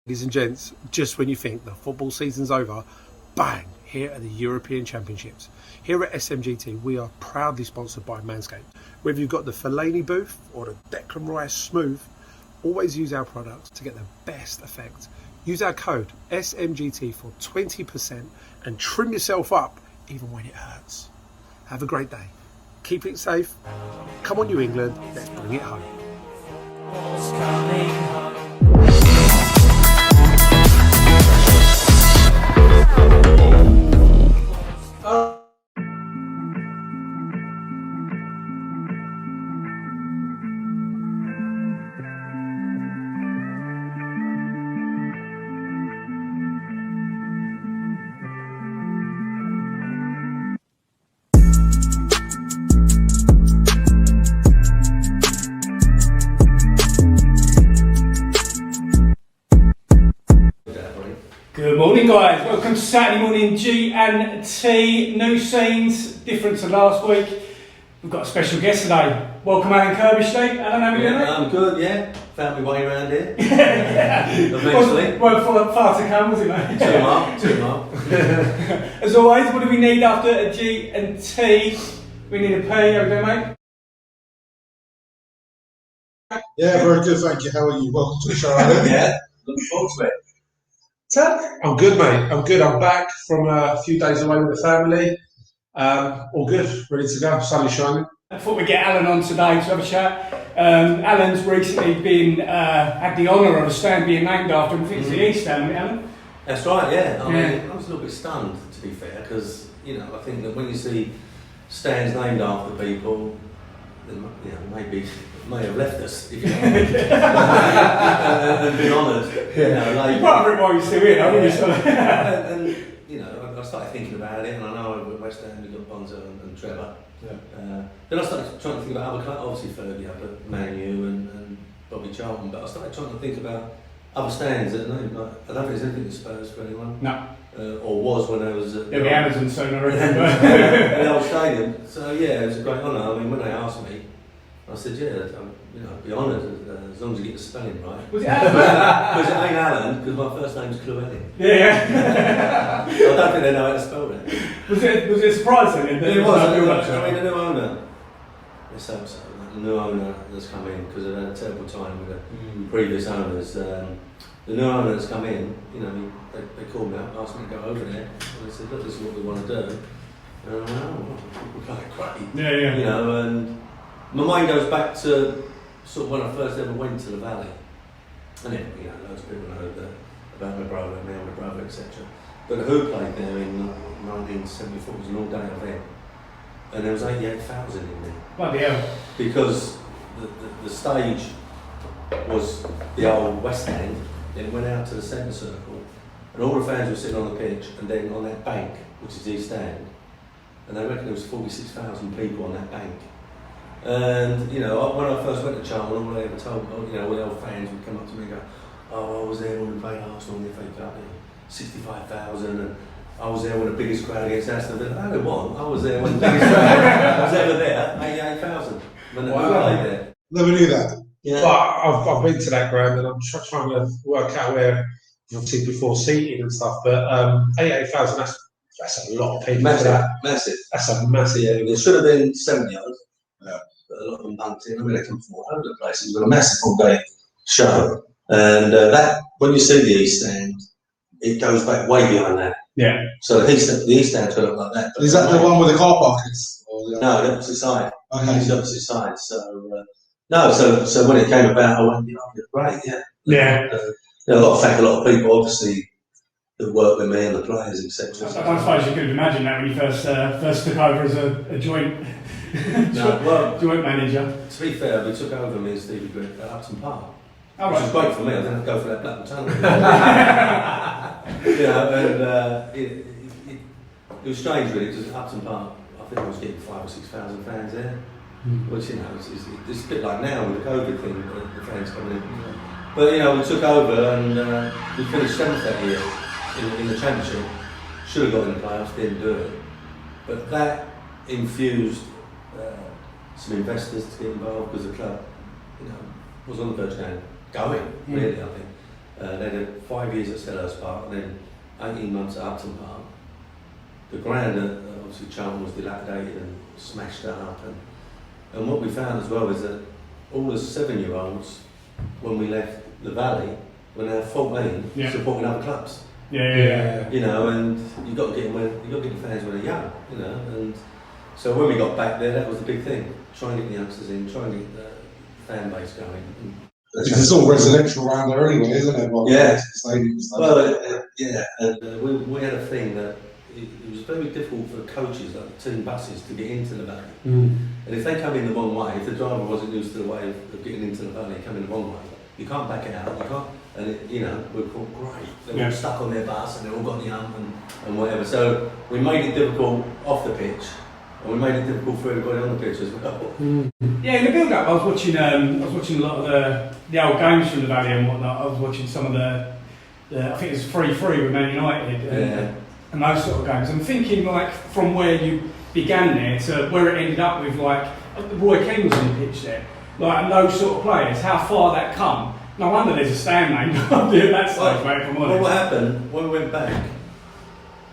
Ladies and gents, just when you think the football season's over, bang, here are the European Championships. Here at SMG&T, we are proudly sponsored by Manscaped. Whether you've got the Fellaini booth or the Declan Rice smooth, always use our products to get the best effect. Use our code SMGT for 20% and trim yourself up even when it hurts. Have a great day. Keep it safe. Come on, New England, let's bring it home. Good morning, guys. Welcome to Saturday morning G&T. New scenes, different to last week. We've got a special guest today. Welcome, Alan Curbishley. Alan, how are you doing? I'm good, yeah. Found my way around here. Yeah. Eventually. Well, far to come, was it, mate? 2 mile. As always, what do we need after a G&T? We need a P. How are you doing, mate? Yeah, very good, thank you. How are you? Welcome to the show, Alan. Yeah, looking forward to it. I'm good, mate. I'm good. I'm back from a few days away with the family. All good, ready to go. Sun is shining. I thought we'd get Alan on today to have a chat. Alan's recently been had the honour of a stand being named after him. I think it's the East Stand, Alan. That's right, yeah. I mean, I was a little bit stunned, to be fair, because, I think that when you see stands named after people, then, maybe may have left us, if you know what I mean. and been honoured. You part of it while you're still here, haven't you? And I started thinking about it, and I know at West Ham we've got Bonzo and Trevor. Yeah. Then I started trying to think about other clubs, obviously Fergie up at Canio and Bobby Charlton, but I started trying to think about other stands that I don't think there's anything at Spurs for anyone. No. Or was when I was at the Amazon soon, I reckon. the old stadium. So yeah, it was a great honour. I mean, when they asked me, I said, I'd be honoured as long as you get the spelling right. Was it Alan? Because it ain't Alan, because my first name's Cluetti. Yeah. I don't think they know how to spell it. Was it surprising? It was. I mean, the new owner. Let's hope so. The new owner that's come in, because they've had a terrible time with the previous owners. The new owner that's come in, they called me up, asked me to go over there. And they said, look, this is what we want to do. And I went, we're kind of great. Yeah. And my mind goes back to sort of when I first ever went to the Valley. And then, loads of people know about my brother, my older brother, etc. But who played there in 1974 was an all-day event. And there was 88,000 in there. Bloody hell. Because the stage was the old West End, then went out to the centre circle, and all the fans were sitting on the pitch, and then on that bank, which is the East End, and they reckon there was 46,000 people on that bank. And, when I first went to Charlton, all they ever told me, all the old fans would come up to me and go, I was there when we played Arsenal in the FA Cup, 65,000, and I was there when the biggest crowd against Aston Villa. No, it wasn't. I was there when the biggest crowd was ever there, 88,000, when they played there. Never knew that. Yeah. But I've been to that ground and I'm trying to work out where, obviously before seating and stuff, but 88,000, that's a lot of people. Massive. That's a massive. Yeah, there should have been 70 others. Yeah. But a lot of them bumped in. I mean, they come from all over the place. It was a massive all-day show. And that, when you see the East End, it goes back way behind that. Yeah. So the East End's going to look like that. Is that the one with the car park is? No, the opposite side. Okay. It's the opposite side. So when it came about, I went, great, yeah. Yeah. A lot of people, obviously, that work with me and the players, etc. I suppose you could imagine that when you first took over as a joint joint manager. To be fair, we took over me and Stevie Grip at Upton Park. Oh, which was great for me. I didn't have to go for that Blackburn Tunnel. It was strange really, because at Upton Park, I think I was getting 5,000 or 6,000 fans there. Which, it's a bit like now with the COVID thing, the fans coming in. But, we took over and we finished 7th that year in the Championship. Should have got in the playoffs, didn't do it. But that infused some investors to get involved, because the club, was on the verge of going, really, I think. They did 5 years at Selhurst Park and then 18 months at Upton Park. The ground at obviously Charlton was dilapidated and smashed up, and what we found as well is that all the 7-year-olds, when we left the Valley, were now 14 supporting other clubs. Yeah. You know, and you got to get your fans when they're young. You know, and so when we got back there, that was the big thing: try and get the youngsters in, try and get the fan base going. Because it's all residential around there anyway, isn't it? Well, yeah. Well, And we had a thing that it was very difficult for coaches, like team buses, to get into the Valley. And if they come in the wrong way, if the driver wasn't used to the way of getting into the Valley, coming the wrong way, you can't back it out. You can't. And we thought, great, they're all stuck on their bus and they've all got the ump and whatever. So we made it difficult off the pitch, and we made it difficult for everybody on the pitch as well. Yeah, in the build-up, I was watching a lot of the old games from the Valley and whatnot. I was watching some of the I think it was 3-3 with Man United and those sort of games. I'm thinking, like, from where you began there to where it ended up with, like, Roy Keane was on the pitch there, like, and those sort of players, how far that come. No wonder there's a stand name at that stage, mate, if I'm honest. Well, what happened, when we went back,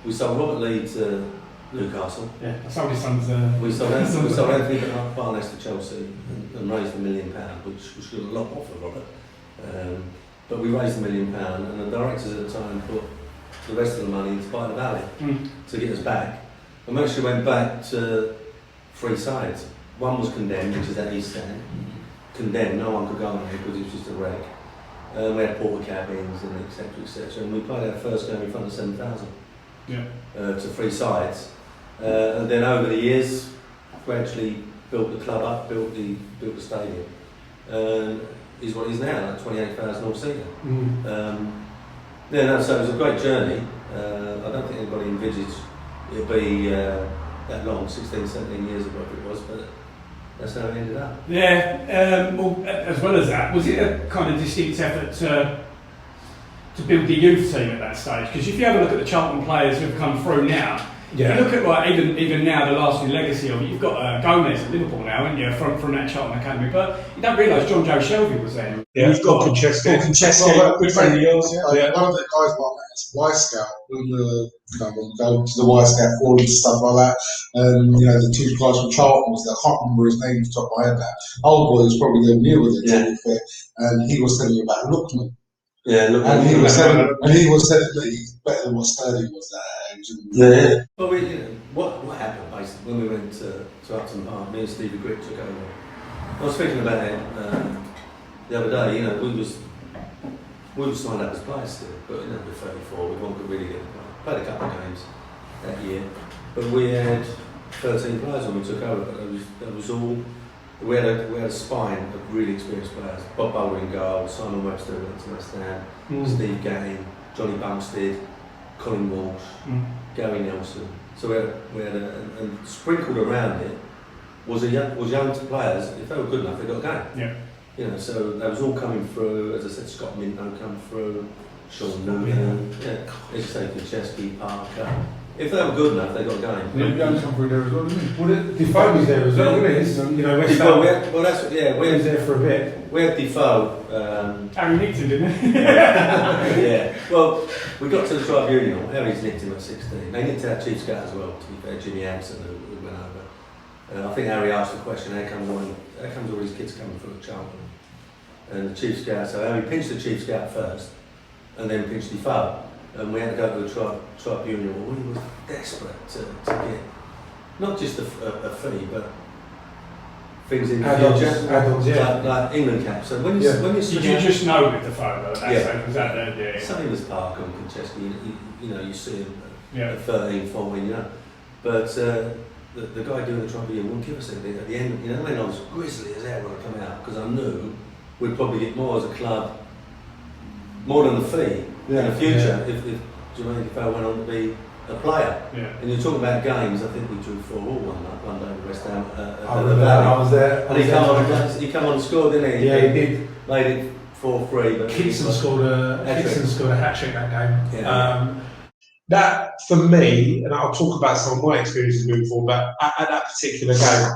we sold Robert Lee to Newcastle. Yeah, I sold his son's... We sold Anthony Barnes to Chelsea and raised £1 million, which was a lot more for Robert. But we raised £1 million, and the directors at the time put the rest of the money into buy the Valley to get us back. And we actually went back to 3 sides. One was Condemned, which is at East Stand. Condemned, no one could go on there because it was just a wreck. We had porta cabins and etc. And we played our first game in front of 7,000 to 3 sides. And then over the years, gradually built the club up, built the stadium. Is what it is now, like 28,000 all season. So it was a great journey. I don't think anybody envisaged it'd be that long, 16, 17 years or whatever it was, but that's how it ended up. Yeah, well, as well as that, was it a kind of distinct effort to build the youth team at that stage? Because if you have a look at the Charlton players who've come through now, if you look at, like, even now the lasting legacy of it, you've got Gomez at Liverpool now, haven't you, from that Charlton academy, but you don't realise John Joe Shelby was there. Yeah, you've got Kucheski. good friend of yours. One of the guys like that is Y Scout. When we go to the Y Scout forums and stuff like that, and the 2 guys from Charlton was there. I can't remember his name off the top of my head now. Old boy was probably the newer than to be fair, and he was telling me about Lookman. Yeah, look. And he was saying that he's better than what Sturdy was that age. Yeah. Well, what happened basically when we went to Upton Park? Me and Stevie Grip took over. I was thinking about it the other day. We were signed up as players still, but we're 34. We weren't really get played a couple of games that year, but we had 13 players when we took over. But that was all. We had a spine of really experienced players. Bob Bowler in goal, Simon Webster went to West Ham, Steve Gain, Johnny Bumstead, Colin Walsh, Gary Nelson. So we had and sprinkled around it was young players. If they were good enough, they got a game. Yeah. So that was all coming through. As I said, Scott Minto come through, Sean Noonan, as you say, Kucheski, Parker. If they were good enough, they got a game. You don't come through there as well, didn't you? Well, Defoe was there as well, wasn't he? West Ham. We was there for a bit. We had Defoe. Harry nicked him, didn't he? Yeah. Well, we got to the tribunal. Harry's nicked him at 16. They nicked our chief scout as well, to be fair, Jimmy Hanson, who went over. I think Harry asked the question, how comes all these kids coming from Charlton? And the chief scout, so Harry pinched the chief scout first, and then pinched Defoe. And we had to go to the tribunal. We were desperate to get not just a fee, but things in the future, add-ons, like England caps. So when you Did you just know with the phone though? Was that the same as Parker and Kucheski, you see him at 13, 14, But the guy doing the tribunal wouldn't give us anything at the end. I was grizzly as hell when I come out because I knew we'd probably get more as a club, more than the fee. In the future, if Jermaine Defoe went on to be a player. And you're talking about games, I think we drew 4-4 one day with West Ham at the Valley. I was there. And he came on and scored, didn't he? Yeah, he did. Made it 4-3. But Kitson scored a hat trick that game. Yeah. That, for me, and I'll talk about some of my experiences moving forward, but at that particular game,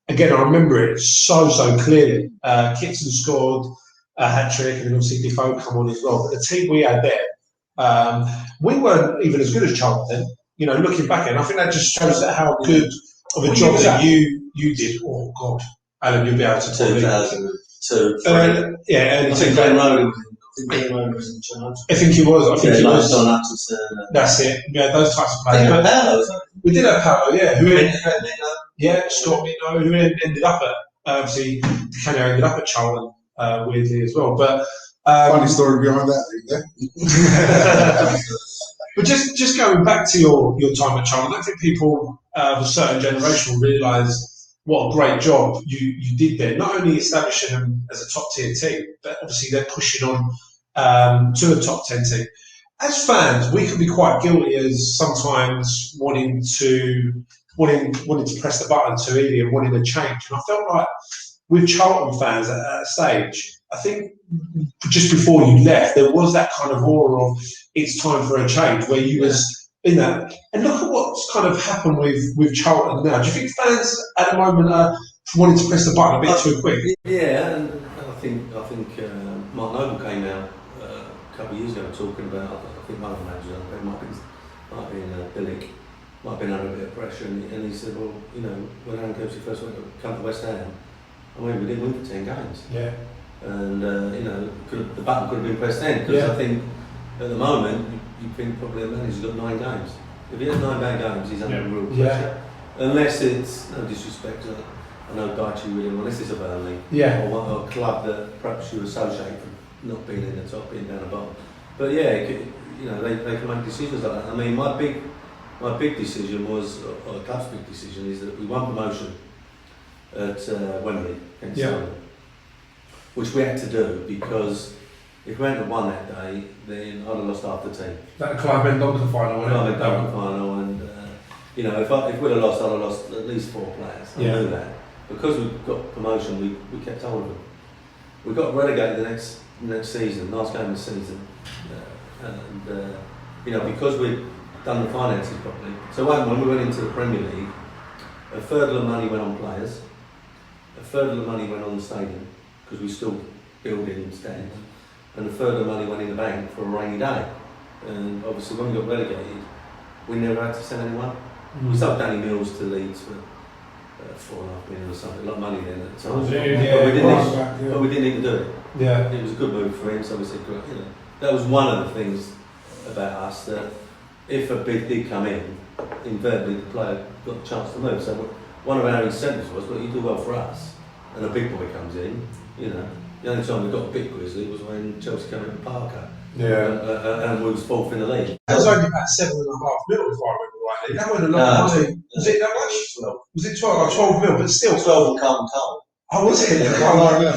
again, I remember it so clearly. Kitson scored. a hat-trick, and then obviously Defoe come on as well. But the team we had there, we weren't even as good as Charlton then. You know, looking back, and I think that just shows that how good of a job that you did. Oh God, Alan, you'll be able to tell me. 2002, yeah, I think Glenn Rowan was in charge. I think he was. I think he was. Don Hutchinson. That's it. Yeah, those types of I players. think Paulo, We did have Paulo, yeah. Scott Mino, who ended up at obviously Canio ended up at Charlton weirdly as well. But Funny story behind that, yeah. But just going back to your time at Charlton, I don't think people of a certain generation will realise what a great job you did there. Not only establishing them as a top tier team, but obviously they're pushing on to a top 10 team. As fans, we can be quite guilty as sometimes wanting to press the button too early and wanting to change. And I felt like with Charlton fans at that stage, I think just before you left, there was that kind of aura of it's time for a change where you was in that. And look at what's kind of happened with Charlton now. Do you think fans at the moment are wanting to press the button a bit too quick? Yeah, and I think Mark Noble came out a couple of years ago talking about, I think one of the managers, it might have been Billick, might have been under a bit of pressure, and he said, well, you know, when Alan Curbishley first went to come to West Ham, I mean, we didn't win for 10 games. Yeah. And, you know, the button could have been pressed then, because I think at the moment, you think probably the manager's got 9 games. If he has 9 bad games, he's under real pressure. Unless it's, no disrespect, I know Daichi really well, unless it's a Burnley, or a club that perhaps you associate with not being in the top, being down the bottom. But yeah, you know, they can make decisions like that. I mean, my big decision was, or the club's big decision, is that we won promotion at Wembley against Scotland, which we had to do because if we hadn't won that day, then I'd have lost half the team. That club went on to the final, and you know, if we'd have lost, I'd have lost at least 4 players. I knew that. Because we got promotion, we kept hold of them. We got relegated the next season, last game of the season, and you know, because we'd done the finances properly. So when we went into the Premier League, a third of the money went on players, a third of the money went on the stadium because we still building stands, and a third of the money went in the bank for a rainy day. And obviously, when we got relegated, we never had to send anyone. We sold Danny Mills to Leeds for $4.5 million or something, a lot of money then at the time. But we didn't even do it. Yeah. It was a good move for him, so we said, you know, that was one of the things about us, that if a bid did come in, invariably the player got a chance to move. So one of our incentives was, well, you do well for us, and a big boy comes in, you know. The only time we got a big Grizzly was when Chelsea came in with Parker. And we was 4th in the league. That was only about 7.5 mil, if I remember rightly. That wasn't a lot of money. Was it that much? 12. Was it 12? 12 mil, but still. 12 and Carlton Cole. Oh, was it? Online.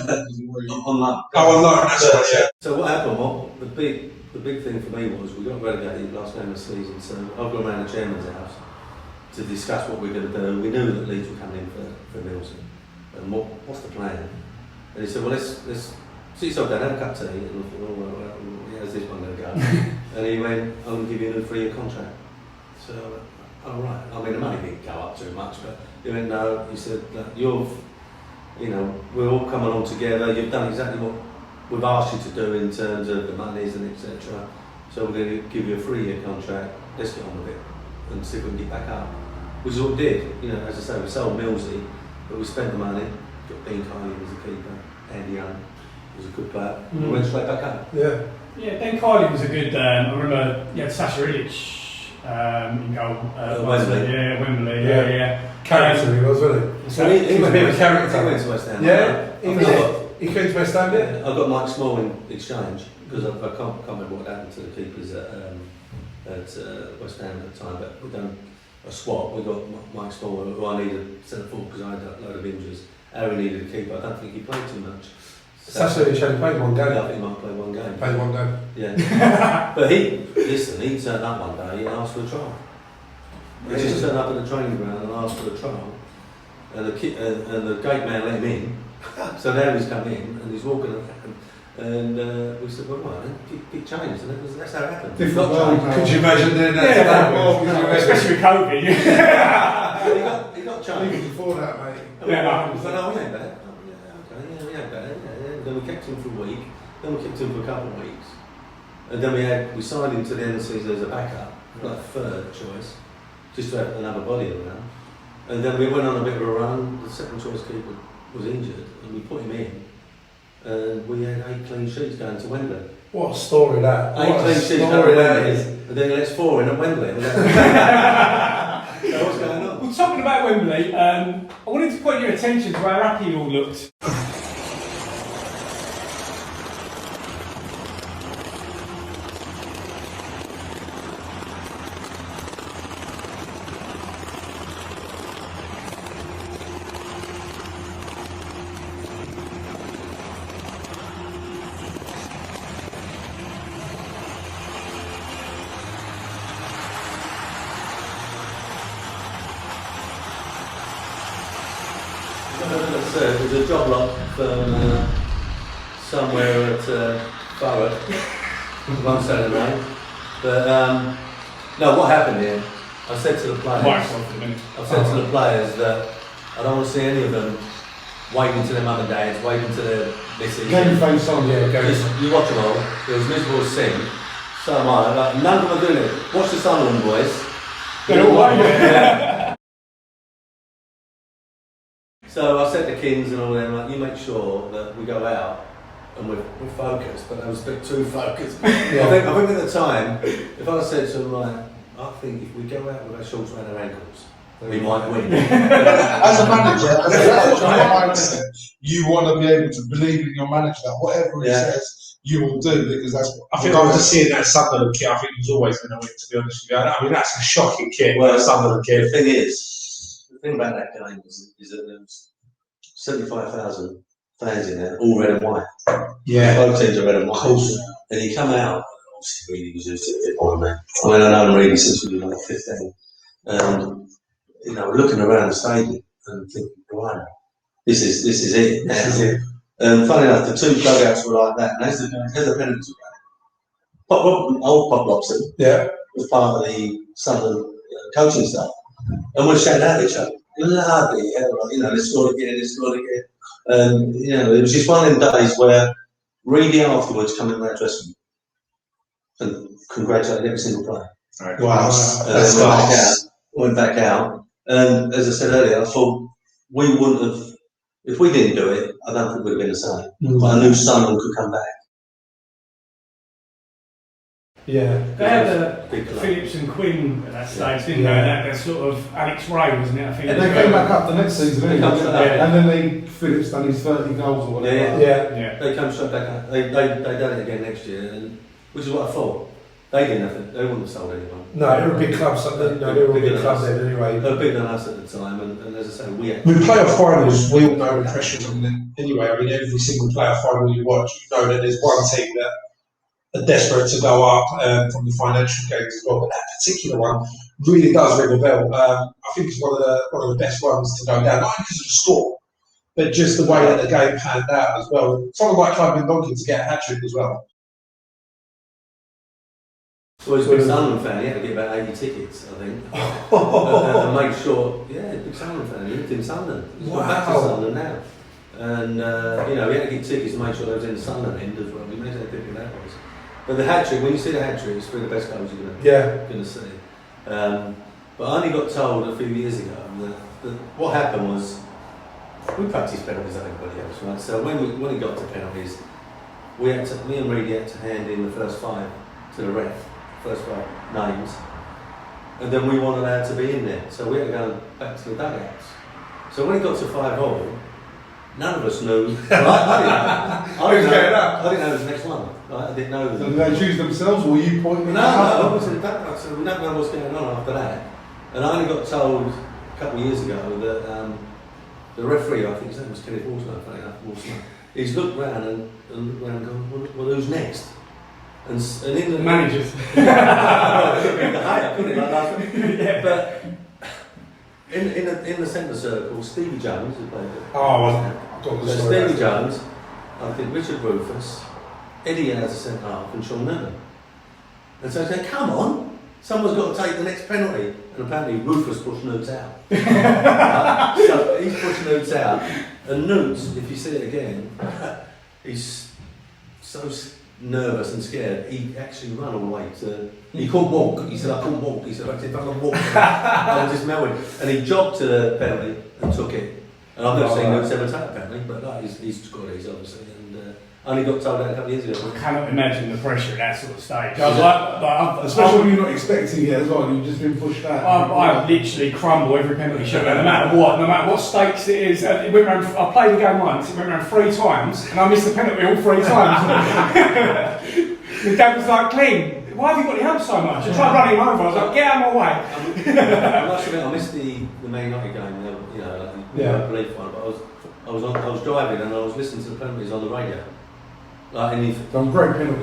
Online, that's right, yeah. So what happened, the big thing for me was we got relegated last game of the season, so I've gone around the chairman's house to discuss what we're going to do. We knew that Leeds were coming in for Mills, and what's the plan? And he said, well, let's sit yourself down, have a cup of tea, and I thought, oh, well, how's this one going to go? And he went, I'm going to give you a new 3-year contract. So, all right. I mean, the money didn't go up too much, but he went, no. He said, you know, we're all coming along together. You've done exactly what we've asked you to do in terms of the monies and etc. So we're going to give you a 3-year contract. Let's get on with it and see if we can get back up. Which is what we did. You know, as I say, we sold Millsy, but we spent the money. Got Ben Kylie as a keeper. Andy Young was a good player. We went straight back up. Yeah, Ben Kylie was a good. I remember you had Sasha Illich in goal. Wembley. Yeah, Wembley. Yeah. Character he was, wasn't he? So he was a bit of a character. He went to West Ham. He came to West Ham, I got Mike Small in exchange because I can't remember what happened to the keepers at West Ham at the time, but we done a swap. We got Mike Small, who I needed centre forward because I had a load of injuries. Harry needed a keeper. I don't think he played too much. Sasha only played 1 game. I think he might play 1 game. Played 1 game. Yeah. But he turned up one day and asked for a trial. He just turned up at the training ground and asked for a trial. And the gate man let him in. So now he's come in and he's walking around. And we said, well, right, get changed. And that's how it happened. Could you imagine doing that? Especially with COVID. He got changed. Even before that, mate. We ain't bad. We ain't bad. Then we kept him for a week. Then we kept him for a couple of weeks. And then we signed him to the end of the season as a backup, like third choice, just to have another body around. And then we went on a bit of a run. The second choice keeper was injured, and we put him in. And we had 8 clean sheets going to Wembley. What a story that. 8 clean sheets going to Wembley, and then he lets 4 in at Wembley. So what's going on? Well, talking about Wembley, I wanted to point your attention to how happy you all looked. There's a job lot from somewhere at Borough, one Saturday. But no, what happened here? I said to the players, that I don't want to see any of them waving to their mum and dads, waving to their missus. Game face on, yeah. You watch them all. It was miserable as sin. So am I. Like, none of them are doing it. Watch the Sunderland boys. They're all waving. Yeah. So I said to Kings and all them, like, you make sure that we go out and we're focused, but I was a bit too focused. Yeah. I think at the time, if I said to them, like, I think if we go out with our shorts around our ankles, we might win. As a manager, you want to be able to believe in your manager that whatever he says, you will do, because that's what I think after seeing that Sunderland kit, I think he was always going to win, to be honest with you. I mean, that's a shocking kit, Well, Sunderland kit. The thing about that game is that there was 75,000 fans in there, all red and white. Yeah. Both teams are red and white. And he come out, obviously Reedy was used to it, boy, man. I mean, I know Reedy since we were like 15. And, you know, looking around the stadium and thinking, wow, this is it. This is it. And funny enough, the 2 dugouts were like that. And as the penalty game, old Pop Robson was part of the Southern coaching staff. And we're shouting at each other, bloody hell, you know, let's score again. And, you know, it was just one of them days where Reedy afterwards come in my dressing room and congratulated every single player. Right. Wow. And then went back out. And as I said earlier, I thought we wouldn't have, if we didn't do it, I don't think we'd have been the same. But I knew someone could come back. Yeah, they had Phillips and Quinn at that stage, didn't they? That sort of Alex Ray, wasn't it? I think. And they came back up the next season, didn't they? Yeah. And then Phillips done his 30 goals or whatever. Yeah. They come straight back up. They done it again next year, and which is what I thought. They did nothing. They wouldn't have sold anyone. No, they were a big club. They were a big club then anyway. They were bigger than us at the time, and as I say, we had. With playoff finals, we all know the pressures on them anyway. I mean, every single playoff final you watch, you know that there's one team that are desperate to go up from the financial gains as well. But that particular one really does ring a bell. I think it's one of the best ones to go down, not because of the score, but just the way that the game panned out as well. Someone like Clive Donkey to get a hat-trick as well. Well, he's a big Sunderland fan. He had to get about 80 tickets, I think, and make sure. Yeah, big Sunderland fan. He lived in Sunderland. He's gone back to Sunderland now, and you know, he had to get tickets to make sure they was in the Sunderland end as well. He made that big that was. But the hat trick, when you see the hat trick, it's three of the best goals you're going to see. But I only got told a few years ago that what happened was we practiced penalties like everybody else, right? So when it got to penalties, me and Reedy had to hand in the first 5 to the ref. First 5 names, and then we weren't allowed to be in there, so we had to go back to the dugouts. So when it got to 5-5, none of us knew. I didn't know it was the next one. Right? I didn't know. So did they choose themselves, or were you pointing? No, I was in the dugout, so we don't know what's going on after that. And I only got told a couple of years ago that the referee, I think his name was Kenneth Waterman, he's looked round and gone, well, who's next? And in the managers. But in the centre circle, Stevie Jones who played it. Stevie Jones, I think Richard Rufus, Eddie as a centre half, and Sean Noonan. And so I said, come on, someone's got to take the next penalty. And apparently Rufus pushed Noots out. So he's pushed Noots out, and Noots, if you see it again, he's so nervous and scared, he actually ran all the way to. He couldn't walk. He said, "I couldn't walk." He said, "I can't walk." I was just melting, and he jogged to the penalty and took it. And I've never seen him ever take a penalty, but like, he's scored these obviously, and only got told that a couple of years ago. I cannot imagine the pressure at that sort of stage. I was Especially when you're not expecting it as well, you've just been pushed out. I literally crumble every penalty shootout, no matter what stakes it is. I played the game once, it went around 3 times, and I missed the penalty all 3 times. The dad was like, "Clean, why have you got your help so much?" I tried running him over, I was like, "Get out of my way." I must admit, I missed the Man United game, like belief one, but I was driving and I was listening to the penalties on the radio. Like, Done great penalty.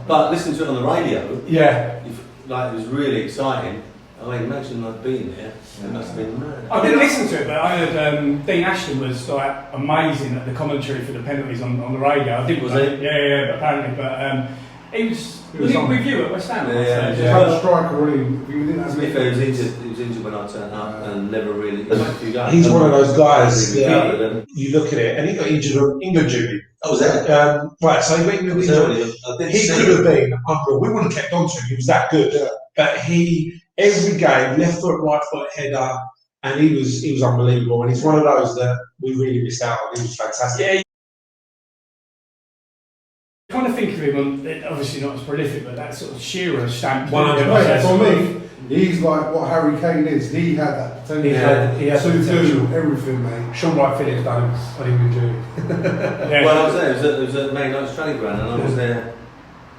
But listening to it on the radio, Yeah. like, it was really exciting. I mean, imagine like being there. It must have been mad. I didn't listen to it, but I heard Dean Ashton was like amazing at the commentary for the penalties on the radio. I didn't. Was he? Yeah, apparently, but he was on with you at West Ham. Had a striker really. We didn't have To be fair, he was injured when I turned up and never really. He's one of those guys. You look at it, and he got injured on England duty. Oh, was that? Right, so he went England injured. He could have been unreal. We wouldn't have kept on to him. He was that good. But every game, left foot, right foot, header, and he was unbelievable. And he's one of those that we really missed out on. He was fantastic. Yeah. Kind of think of him, obviously not as prolific, but that sort of Shearer stamp. 100%. For me, he's like what Harry Kane is. He had that potential. He had potential, everything, mate. Sean Wright Phillips done him on England duty. Well, I was there. It was at Man United's training ground, and I was there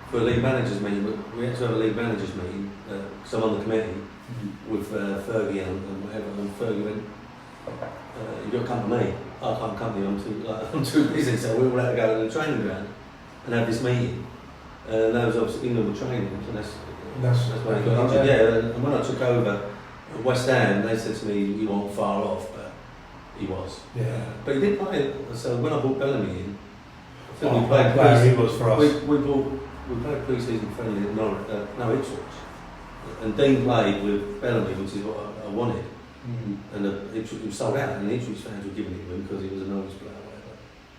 for a league managers meeting. We had to have a league managers meeting because I'm on the committee with Fergie and whatever. And Fergie went, "You've got to come to me. I can't come to you. I'm too busy." So we all had to go to the training ground and have this meeting. And that was obviously England were training, and that's when he got injured. Yeah, and when I took over at West Ham, they said to me, "You weren't far off," but he was. Yeah. But he did play. So when I brought Bellamy in, I think we player played. he was for us. We played pre-season friendly at Ipswich, and Dean played with Bellamy, which is what I wanted. And it was sold out, and the Ipswich fans were giving it to him because he was a Norwich player, or whatever.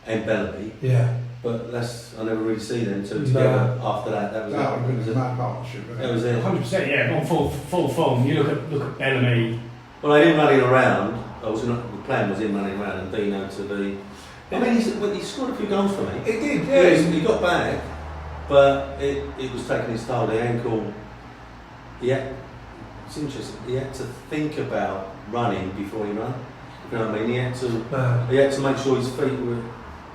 And Bellamy. Yeah. But I never really see them two together after that. That was a mad partnership. That was it. 100%, yeah, on full form. You look at Bellamy. Well, I didn't running around. The plan was him running around and Dino to be. I mean, he scored a few goals for me. He did, yeah. He got back, but it was taking his toll. The ankle. Yeah, it's interesting. He had to think about running before he ran. You know what I mean? He had to make sure his feet were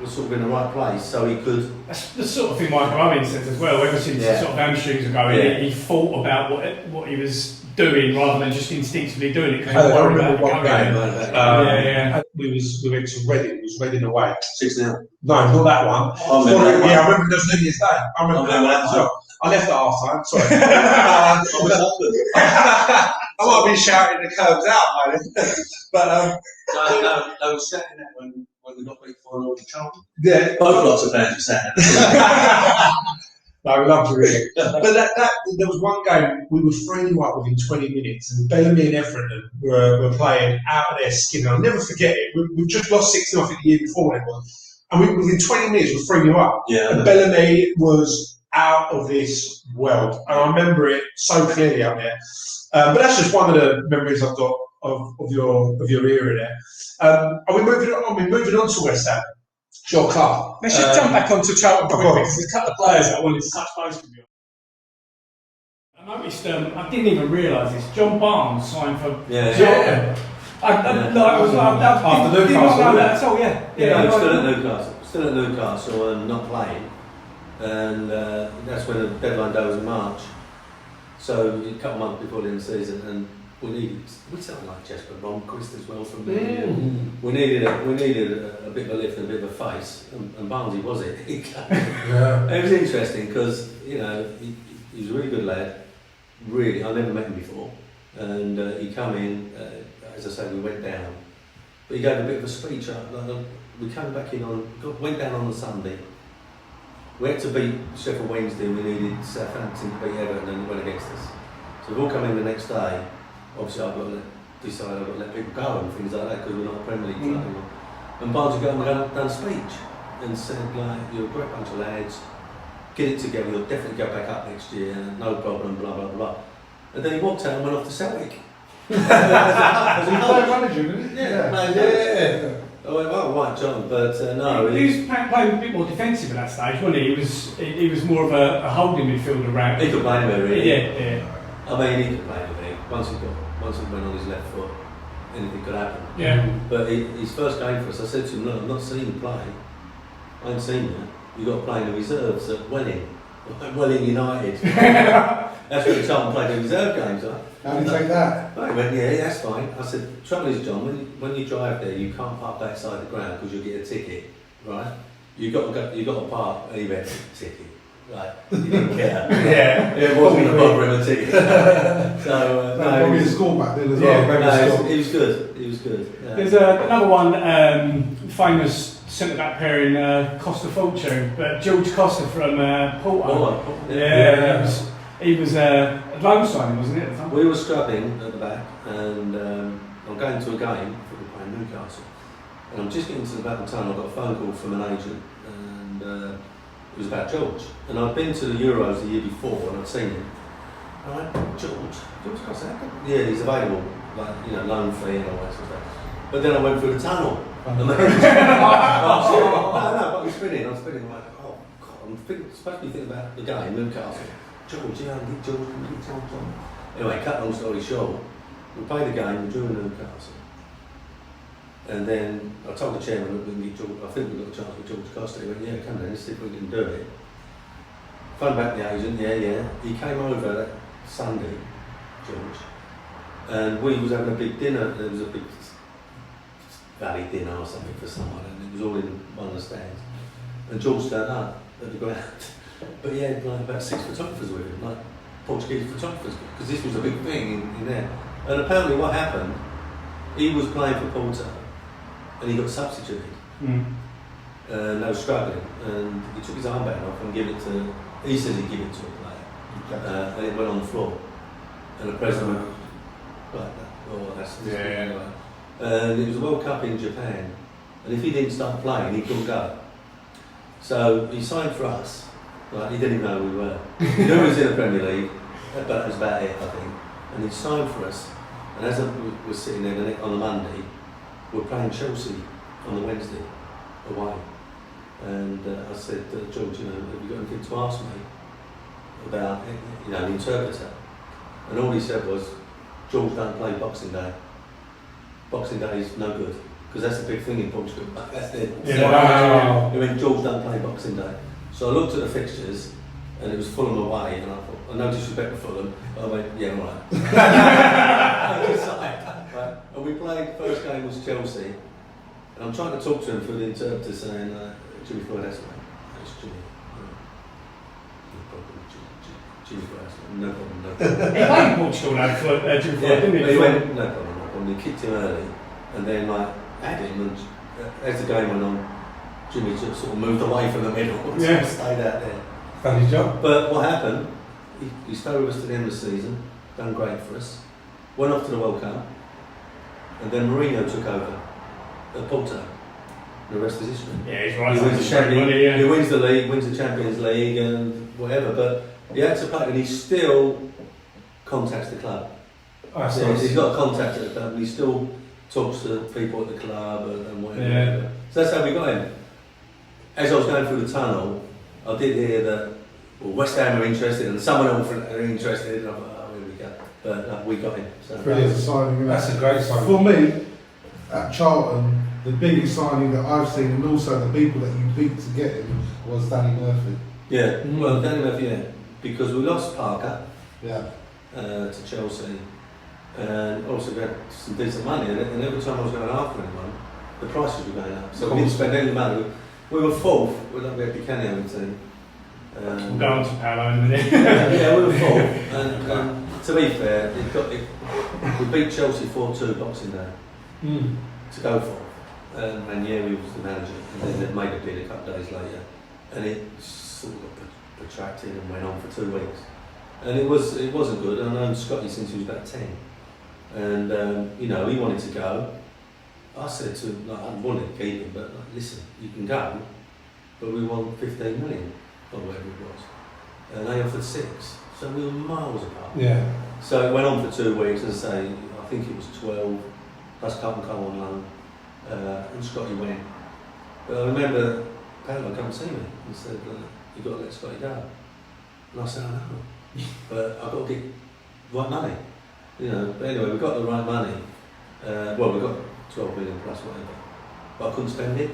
sort of in the right place so he could. That's the sort of thing Michael Owen says as well. Ever since the sort of hamstrings are going, he thought about what he was doing rather than just instinctively doing it. I remember one game. We went to Reading. It was Reading away. 6-0. No, not that one. I remember there was New Year's Day. I remember that as well. I left at half time. Sorry. I might be shouting the curbs out, mate. But I was sat in that when we got beat 4-0 to Charlton. Yeah, both lots of fans were sat. No, we loved it. But there was one game we were 3-0 up within 20 minutes, and Bellamy and Everton were playing out of their skin. I'll never forget it. We just lost 6-0 the year before it was, and within 20 minutes we were 3-0 up. Yeah, and Bellamy was out of this world, and I remember it so clearly out there. But that's just one of the memories I've got of your era there. Are we moving on? We're moving on to West Ham. Sure, Clark. Let's just jump back onto Charlton quickly because there's a couple of players that I wanted to touch base with you. I noticed, I didn't even realise this. John Barnes signed for Charlton. Yeah. I didn't know that at all. Still at Newcastle and not playing, and that's when the deadline day was in March. So a couple of months before the end of the season, and we sound like Jesper Blomqvist as well from there. We needed a bit of a lift and a bit of a face, and Barnesy was it. It was interesting because he was a really good lad. Really, I never met him before, and he come in. As I say, we went down, but he gave a bit of a speech. We came back in went down on a Sunday. We had to beat Sheffield Wednesday, and we needed Southampton to beat Everton, and it went against us. So we've all come in the next day. Obviously, I've got to let people go and things like that because we're not a Premier League club anymore. And Barnes would go and done a speech. and said, like, you're a great bunch of lads, get it together, you'll definitely go back up next year, no problem, blah, blah, blah. And then he walked out and went off to Celtic. Was he playing manager, didn't he? Yeah. I went, well, right, John, but no. He was playing a bit more defensive at that stage, wasn't he? He was more of a holding midfielder around. He could play anywhere, really. Yeah. I mean, he could play anywhere. Once he went on his left foot, anything could happen. Yeah. But his first game for us, I said to him, look, I've not seen you play. I ain't seen you. You've got to play in the reserves at Welling. Welling United. That's where Charlton played the reserve games, right? How did you take that? I went, yeah, that's fine. I said, trouble is, John, when you drive there, you can't park outside the ground because you'll get a ticket, right? You've got to park anywhere, ticket. Right, you didn't care. Yeah. It wasn't going to bother him a ticket. So, Probably a score back then as Yeah, well. no, he was good. He was good. Yeah. There's another one, famous centre-back pair in Costa Fortune, but George Costa from Paulo. Yeah. He was a loan signing, wasn't it? At the time? We were scrubbing at the back, and I'm going to a game. I think we're playing Newcastle, and I'm just getting to the back of the tunnel. I got a phone call from an agent, and it was about George. And I'd been to the Euros the year before, and I'd seen him. And I went, George Costa, yeah, he's available, like, you know, loan fee and all that sort of stuff. But then I went through the tunnel. And then, no, but I'm spinning. I'm like, oh God, I'm supposed to be thinking about the game, Newcastle. George, George. Anyway, cut long story short, we played the game, we drew in Newcastle. And then I told the chairman that we can get George, I think we've got a chance with George Costa. He went, yeah, come down, let's see if we can do it. Phoned back the agent, yeah. He came over that Sunday, George, and we was having a big dinner. There was a big valley dinner or something for someone, and it was all in one of the stands. And George turned up at the ground. But he had like about 6 photographers with him, like Portuguese photographers, because this was a big thing in there. And apparently what happened, he was playing for Porto, and he got substituted. And they were struggling, and he took his armband off and he said he'd give it to a player. And it went on the floor. And the president went like that. Oh, that's anyway. And it was a World Cup in Japan, and if he didn't start playing, he couldn't go. So he signed for us. Like, he didn't even know who we were. He knew he was in the Premier League, but that was about it, I think. And he signed for us. And as we were sitting there on the Monday, we were playing Chelsea on the Wednesday, away. And I said, George, you know, have you got anything to ask me about, you know, the interpreter? And all he said was, George don't play Boxing Day. Boxing Day is no good, because that's a big thing in Portugal. That's it. Yeah. He went, George don't play Boxing Day. So I looked at the fixtures, and it was Fulham away, and I thought, no disrespect to Fulham, I went, yeah, all right. Right. And we played, first game was Chelsea, and I'm trying to talk to him through the interpreter saying, Jimmy Floyd, that's right. That's Jimmy. No problem, Jimmy Floyd, that's right. No problem. He played in Portugal now for Jimmy Floyd, didn't he? He went, no problem. He kicked him early, and then like had him, and as the game went on, Jimmy just sort of moved away from the middle and stayed out there. Done his job. But what happened, he stayed with us to the end of the season, done great for us, went off to the World Cup, and then Mourinho took over at Porto. The rest is history. Yeah, he's right. He wins the league, wins the Champions League, and whatever. But he had to play, and he still contacts the club. He's got a contact at the club, and he still talks to people at the club and whatever. Yeah. So that's how we got him. As I was going through the tunnel, I did hear that West Ham are interested, and someone else are interested, and I thought, oh, here we go. But we got him. So Brilliant signing. That's a great signing. For me, at Charlton, the biggest signing that I've seen, and also the people that you beat to get him, was Danny Murphy. Yeah, well, Danny Murphy, yeah, because we lost Parker to Chelsea, and also we had some decent money, and every time I was going after anyone, the prices were going up. So we didn't spend any money. We were fourth. We had the Canio in the team. We'll go on to Paulo in a minute. Yeah, we were fourth. And to be fair, we beat Chelsea 4-2 Boxing Day to go fourth. And Ranieri was the manager, and then they made a bid a couple of days later, and it sort of got protracted and went on for 2 weeks. And it wasn't good. And I've known Scotty since he was about 10, and you know, he wanted to go. I said to him, like, I wanted to keep him, but like, listen, you can go, but we won 15 million or whatever it was, and they offered 6, so we were miles apart. Yeah. So it went on for 2 weeks, as I say, I think it was 12, plus Carlton come on loan, and Scotty went. But I remember Paulo come and see me and said, you've got to let Scotty go. And I said, I know, but I've got to get the right money. You know, but anyway, we got the right money. Well, we got 12 million plus whatever, but I couldn't spend it.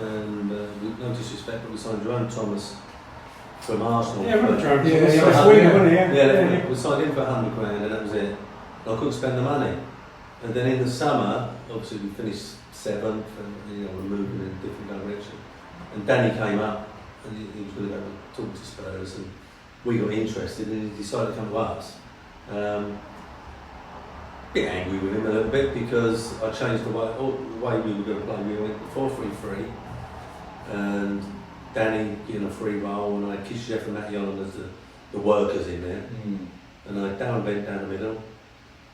And with no disrespect, but we signed Jerome Thomas from Arsenal. Yeah, but- Jerome Yeah, Thomas. yeah, That's yeah. winning, wasn't he? yeah, we signed him for 100 grand and that was it. And I couldn't spend the money. And then in the summer, obviously we finished 7th and you know, we're moving in a different direction. And Danny came up and he was going to go talk to Spurs and we got interested and he decided to come to us. Bit angry with him a little bit because I changed the way we were going to play. We went 4-3-3 and Danny getting a free roll and I had Kishev and Matty on as the workers in there. And I bent down the middle.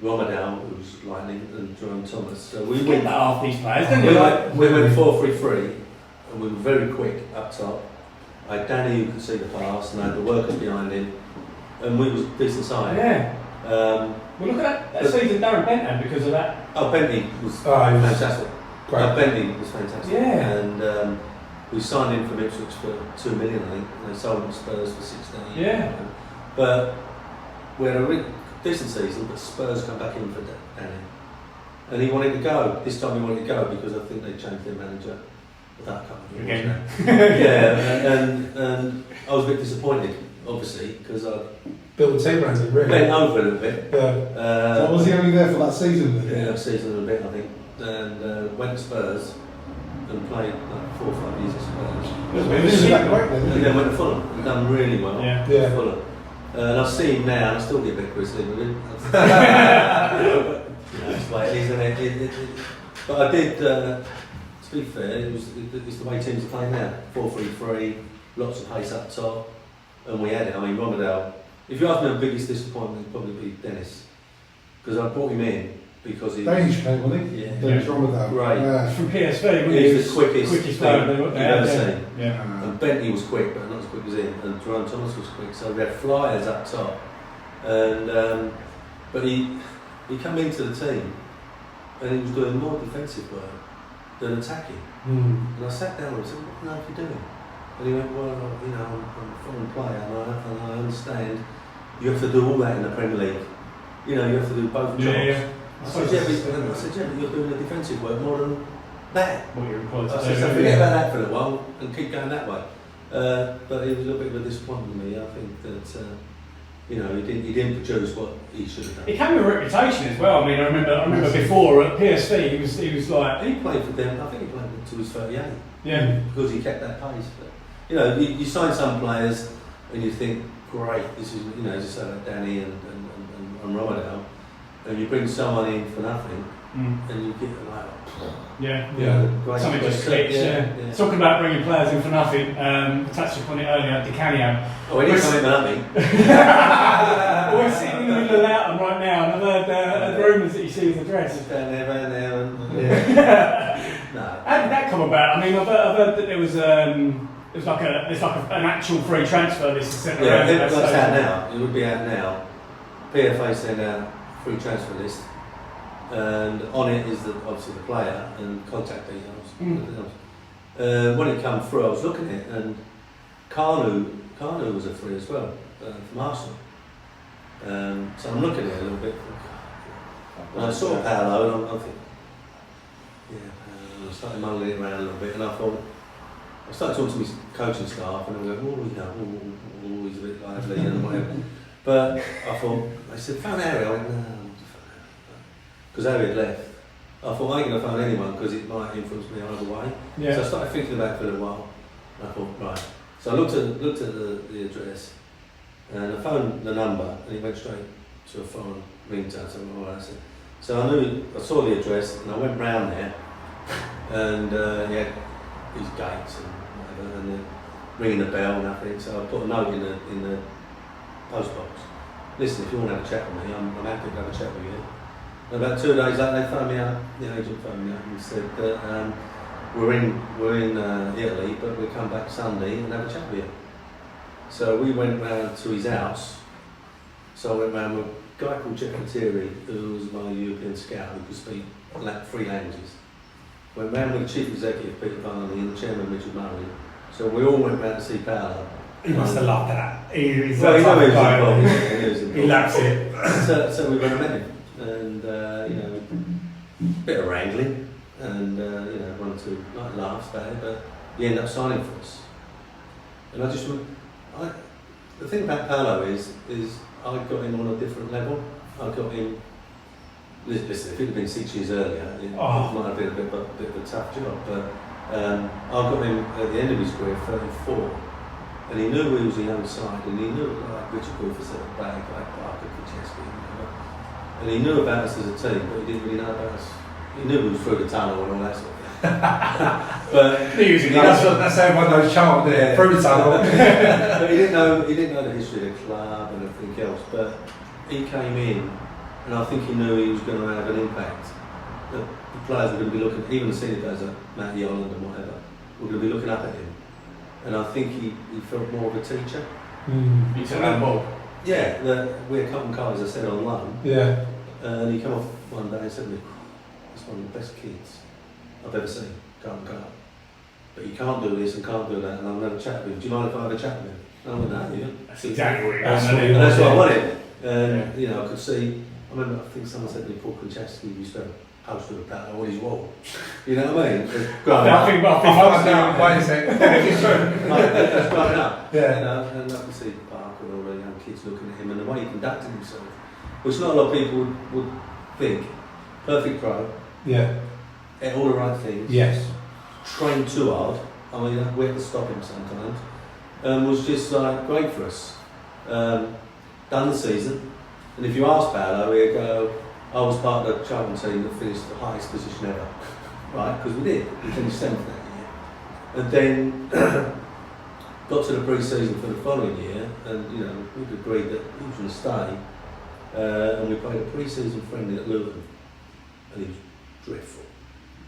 Romadale, who was lightning, and Jerome Thomas. So we Get went that off these players, didn't you? we went 4-3-3 and we were very quick up top. I had Danny who could see the pass and I had the workers behind him and we was decent side. Yeah. Well, look at that season Darren Bent had because of that. Oh, Bentley was he was fantastic. great. Bentley was fantastic. Yeah. And we signed him from Ipswich for 2 million, I think. And they sold him to Spurs for 16. Yeah. But we had a decent season, but Spurs come back in for Danny. And he wanted to go. This time he wanted to go because I think they changed their manager. That couple of years Again. now. Yeah, and I was a bit disappointed, obviously, because I Build a team around him, really. bent over a little bit. Yeah. So was he only there for that season? Then? Yeah, a season and a bit, I think. And went to Spurs and played like 4 or 5 years at Spurs. He was that great then, And didn't then he? went to Fulham and done really well. Yeah. Yeah. Fulham. And I see him now and I still get a bit grizzly with him. It's like, isn't it? But I did, to be fair, it's the way teams are playing now. 4-3-3, lots of pace up top, and we had it. I mean, Romadale, if you ask me the biggest disappointment, it'd probably be Dennis. Because I brought him in because he Danish came, wasn't he? Yeah. Danish Romadale. Right. Yeah. From PSV, wasn't he? He was the quickest player thing they've you've ever had, seen. Yeah. And Bentley was quick, but not as quick as him. And Jerome Thomas was quick, so we had flyers up top. And but he came into the team, and he was doing more defensive work than attacking. And I sat down and I said, "What on earth are you doing?" And he went, "Well, you know, I'm a foreign player, and I understand you have to do all that in the Premier League. You know, you have to do both jobs." Yeah. I said, "Yeah, but you're doing the defensive work more than that." What you're required I to said, do. so forget about that for a little while and keep going that way. But it was a little bit of a disappointment to me. I think that you know he didn't produce what he should have done. He came with a reputation as well. I mean, I remember before at PSV, he was like, He played for them. I think he played until he was 38 yeah, because he kept that pace. But you know, you sign some players and you think, great, this is as you say like Danny and Romadale, and you bring someone in for nothing and you get like. yeah. Great Something just player. clicks. Yeah. Talking about bringing players in for nothing. Touched upon it earlier. Canio. Oh, he didn't come in for nothing. We're sitting in the middle of Loughton right now, and I've heard rumours that you see his address. Down there, and no. How did that come about? I mean, I've heard that there was it's like an actual free transfer list to sent around. Yeah, that's out now. It would be out now. PFA sent out free transfer list, and on it is obviously the player and contact details. When it came through, I was looking at it, and Canio was a free as well from Arsenal. So I'm looking at it a little bit. And I saw Paulo, and I'm thinking, I started mulling it around a little bit, and I thought. I started talking to my coaching staff, and they were going, he's a bit lively and whatever. But I thought, they said, phone Harry. I went, no, because Harry had left. I thought, I ain't going to phone anyone because it might influence me either way. Yeah. So I started thinking about it for a little while. And I thought, right. So I looked at the address, and I phoned the number, and it went straight to a foreign ringtone. So I saw the address, and I went round there, and he had these gates and whatever, and ringing the bell, nothing. So I put a note in the post box. Listen, if you want to have a chat with me, I'm happy to have a chat with you. And about 2 days later, they phoned me up. The agent phoned me up and said that we're in Italy, but we come back Sunday and have a chat with you. So we went round to his house. So I went round with a guy called Jeff Materi, who was my European scout, who could speak 3 languages. Went round with the chief executive, Peter Varney, and the chairman, Richard Murray. So we all went round to see Paulo. He must have loved that. He's Well, that type of guy. he He loves it. So we went and met him, and you know, a bit of wrangling, and you know, one or two laughs about it, but he ended up signing for us. And I just, the thing about Paulo is I got him on a different level. I got him. Listen, if it had been 6 years earlier, it might have been a bit of a tough job. But I got him at the end of his career, 34, and he knew he was a young side, and he knew like Richard Wolf was at the back, like Parker, Kucheski, and he knew about us as a team, but he didn't really know about us. He knew we was through the tunnel and all that sort of thing. But that's how everyone knows Charlton there, through the tunnel. but he didn't know the history of the club and everything else. But he came in, and I think he knew he was going to have an impact. The players were going to be looking, even the senior guys like Matty Holland and whatever, were going to be looking up at him. And I think he felt more of a teacher. He took that ball. Yeah, we're cutting cards, I said, on loan. Yeah. And he came off one day and said to me, "It's one of the best kids I've ever seen, Carlton Carl. But you can't do this and can't do that, and I'm going to have a chat with him. Do you mind if I have a chat with him?" And I went, "No, you don't." That's exactly what he That's wanted. and that's what I wanted. And you know, I could see. I remember, I think someone said to me, Paul Kucheski used to have a poster of that on his wall. You know what I mean? I think wait a second. That's growing up. Yeah. You know, and I could see Parker and all the young kids looking at him and the way he conducted himself, which not a lot of people would think. Perfect pro. Yeah. All the right things. Yes. Trained too hard. I mean, we had to stop him sometimes. Was just like great for us. Done the season, and if you ask Paulo, he'd go, "I was part of the Charlton team that finished the highest position ever," right? Because we did. We finished 7th that year, and then got to the pre-season for the following year, and you know we'd agreed that he was going to stay, and we played a pre-season friendly at Luton, and he was dreadful.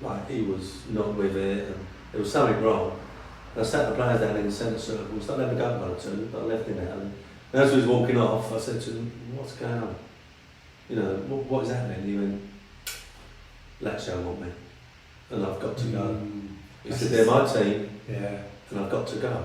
Like he was not with it, and there was something wrong. And I sat the players down in the centre circle. We started having a go at one or two, but I left him out. And as he was walking off, I said to him, "What's going on? You know, what is happening?" He went, "Lacho want me, and I've got to go." He said, "They're my team, and I've got to go."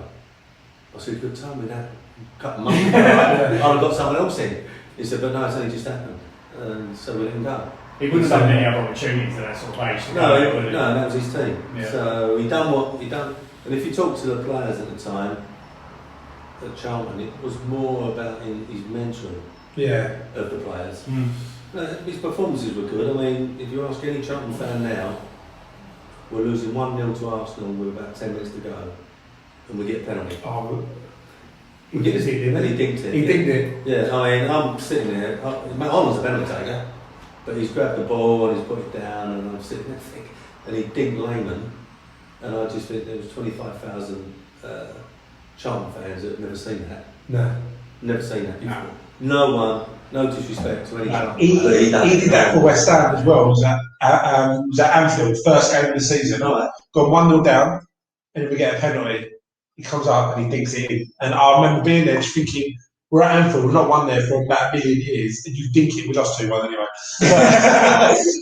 I said, "You could tell me that a couple of months ago. I'd have got someone else in." He said, "But no, it's only just happened." And so we let him go. He wouldn't have done any other opportunities at that sort of age. No, that was his team. Yeah. So he done what he done. And if you talk to the players at the time, at Charlton, it was more about his mentoring of the players. His performances were good. I mean, if you ask any Charlton fan now, we're losing 1-0 to Arsenal with about 10 minutes to go, and we get a penalty. He did it, and he dinked it. He dinked it. Yeah, I mean, I'm sitting there. Matt Holland's a penalty taker, but he's grabbed the ball and he's put it down, and I'm sitting there thinking, and he dinked Lehman, and I just think there was 25,000 Charlton fans that have never seen that. No. Never seen that before. No one, no disrespect to any Charlton. He did that for West Ham as well. Was at Anfield, first game of the season. Right. Gone 1-0 down, and we get a penalty. He comes up and he dinks it in. And I remember being there just thinking, we're at Anfield, we've not won there for about a million years, and you dink it, we lost 2-1 anyway.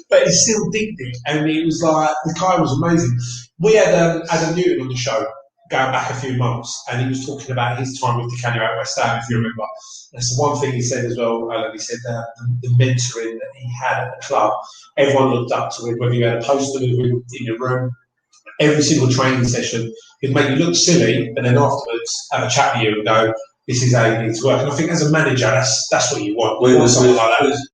But he still dinked it, and it was like, the guy was amazing. We had Adam Newton on the show going back a few months, and he was talking about his time with the Canio at West Ham, if you remember. That's the one thing he said as well, he said that the mentoring that he had at the club, everyone looked up to him, whether you had a poster with him in your room, every single training session, he'd make you look silly, and then afterwards have a chat with you and go, "This is how you need to work." And I think as a manager, that's what you want. You want something like that.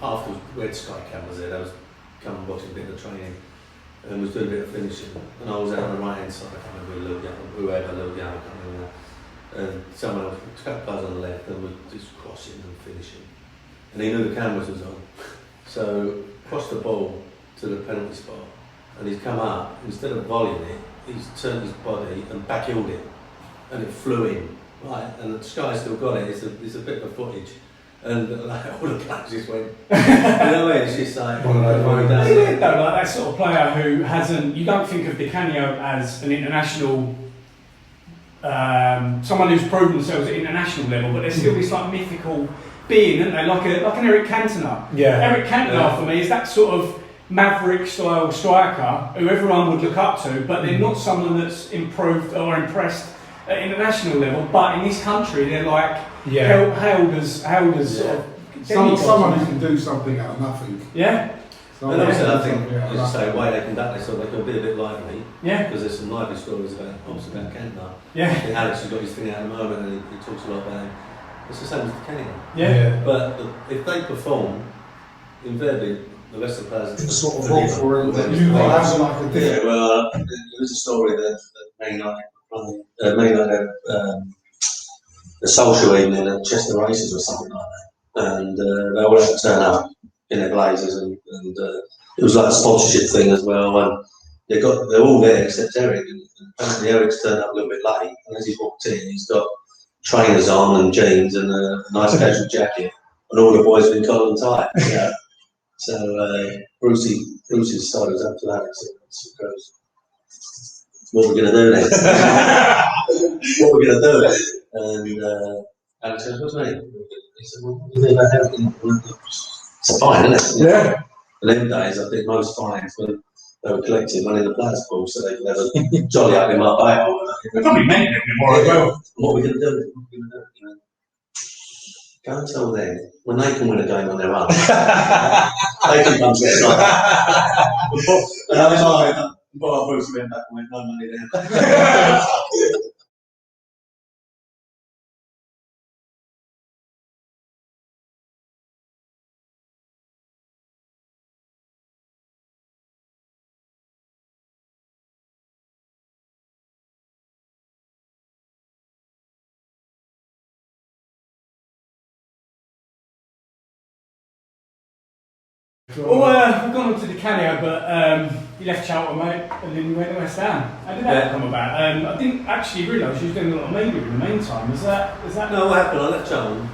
After we had Sky cameras there, I was coming watching a bit of training and was doing a bit of finishing, and I was out on the right hand side, I can't remember Luke Young, whoever Luke Young, I can't remember. and someone else, a couple of guys on the left, and we're just crossing and finishing. And he knew the cameras was on, so crossed the ball to the penalty spot, and he's come up, instead of volleying it, he's turned his body and back-heeled it, and it flew in, right, and the Sky still got it, it's a bit of footage, and like, all the players just went, you know what I mean, it's just like, Isn't it weird though, like that sort of player who hasn't, you don't think of Canio as an international, someone who's proven themselves at international level, but they're still this like mythical being, aren't they? Like an Eric Cantona. Yeah. Eric Cantona for me is that sort of maverick style striker who everyone would look up to, but they're not someone that's improved or impressed at international level. But in this country, they're like hailed as sort of Someone who can do something out of nothing. Yeah. And also, I think, as you say, the way they conduct themselves, they can be a bit lively. Yeah. Because there's some lively stories about, obviously, about Cantona. Yeah. I think Alex has got his thing out at the moment, and he talks a lot about him. It's the same as Canio. Yeah. But if they perform, invariably, the rest of the players It's sort of wrong for him that You you have like a Yeah, different. well, there was a story that Man United had a social evening at Chester Races or something like that, and they all had to turn up in their blazers, and it was like a sponsorship thing as well, and they're all there except Eric, and apparently Eric's turned up a little bit late, and as he walked in, he's got trainers on and jeans and a nice casual jacket, and all the boys have been collar and tie. You know? So Brucey's side was up to Alex. It goes, what are we going to do then? What are we going to do? And Alex says, what's that? He said, well, what do you think about everything? It's a fine, isn't it? Yeah. In them days, I think most fines they were collecting money in the players' pool so they could have a jolly up in Marbella. They probably meant it more as well. What are we going to do? What are we going to do? You know? Go and tell them when they can win a game on their own. They can come to it like that. And I was like, well, Bruce went back and went, no money there. Well, we've gone on to the Canio, but you left Charlton, mate, and then you went to West Ham. How did that come about? I didn't actually realise you was doing a lot of media in the meantime. Is that? No, what happened? I left Charlton.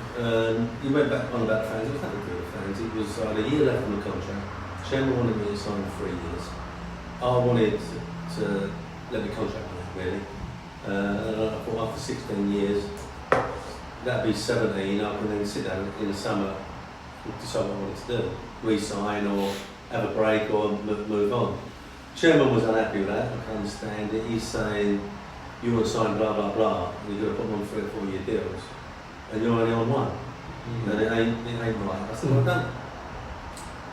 You went back on about the fans. It was nothing to do with the fans. It was I had a year left on the contract. Chairman wanted me to sign for 3 years. I wanted to let the contract run, really. And I thought after 16 years, that'd be 17. I can then sit down in the summer and decide what I wanted to do. Re-sign or have a break or move on. Chairman was unhappy with that, I can understand it. He's saying, you want to sign blah blah blah, and you're going to put them on 3 or 4 year deals, and you're only on one. And it ain't right. I said, well done.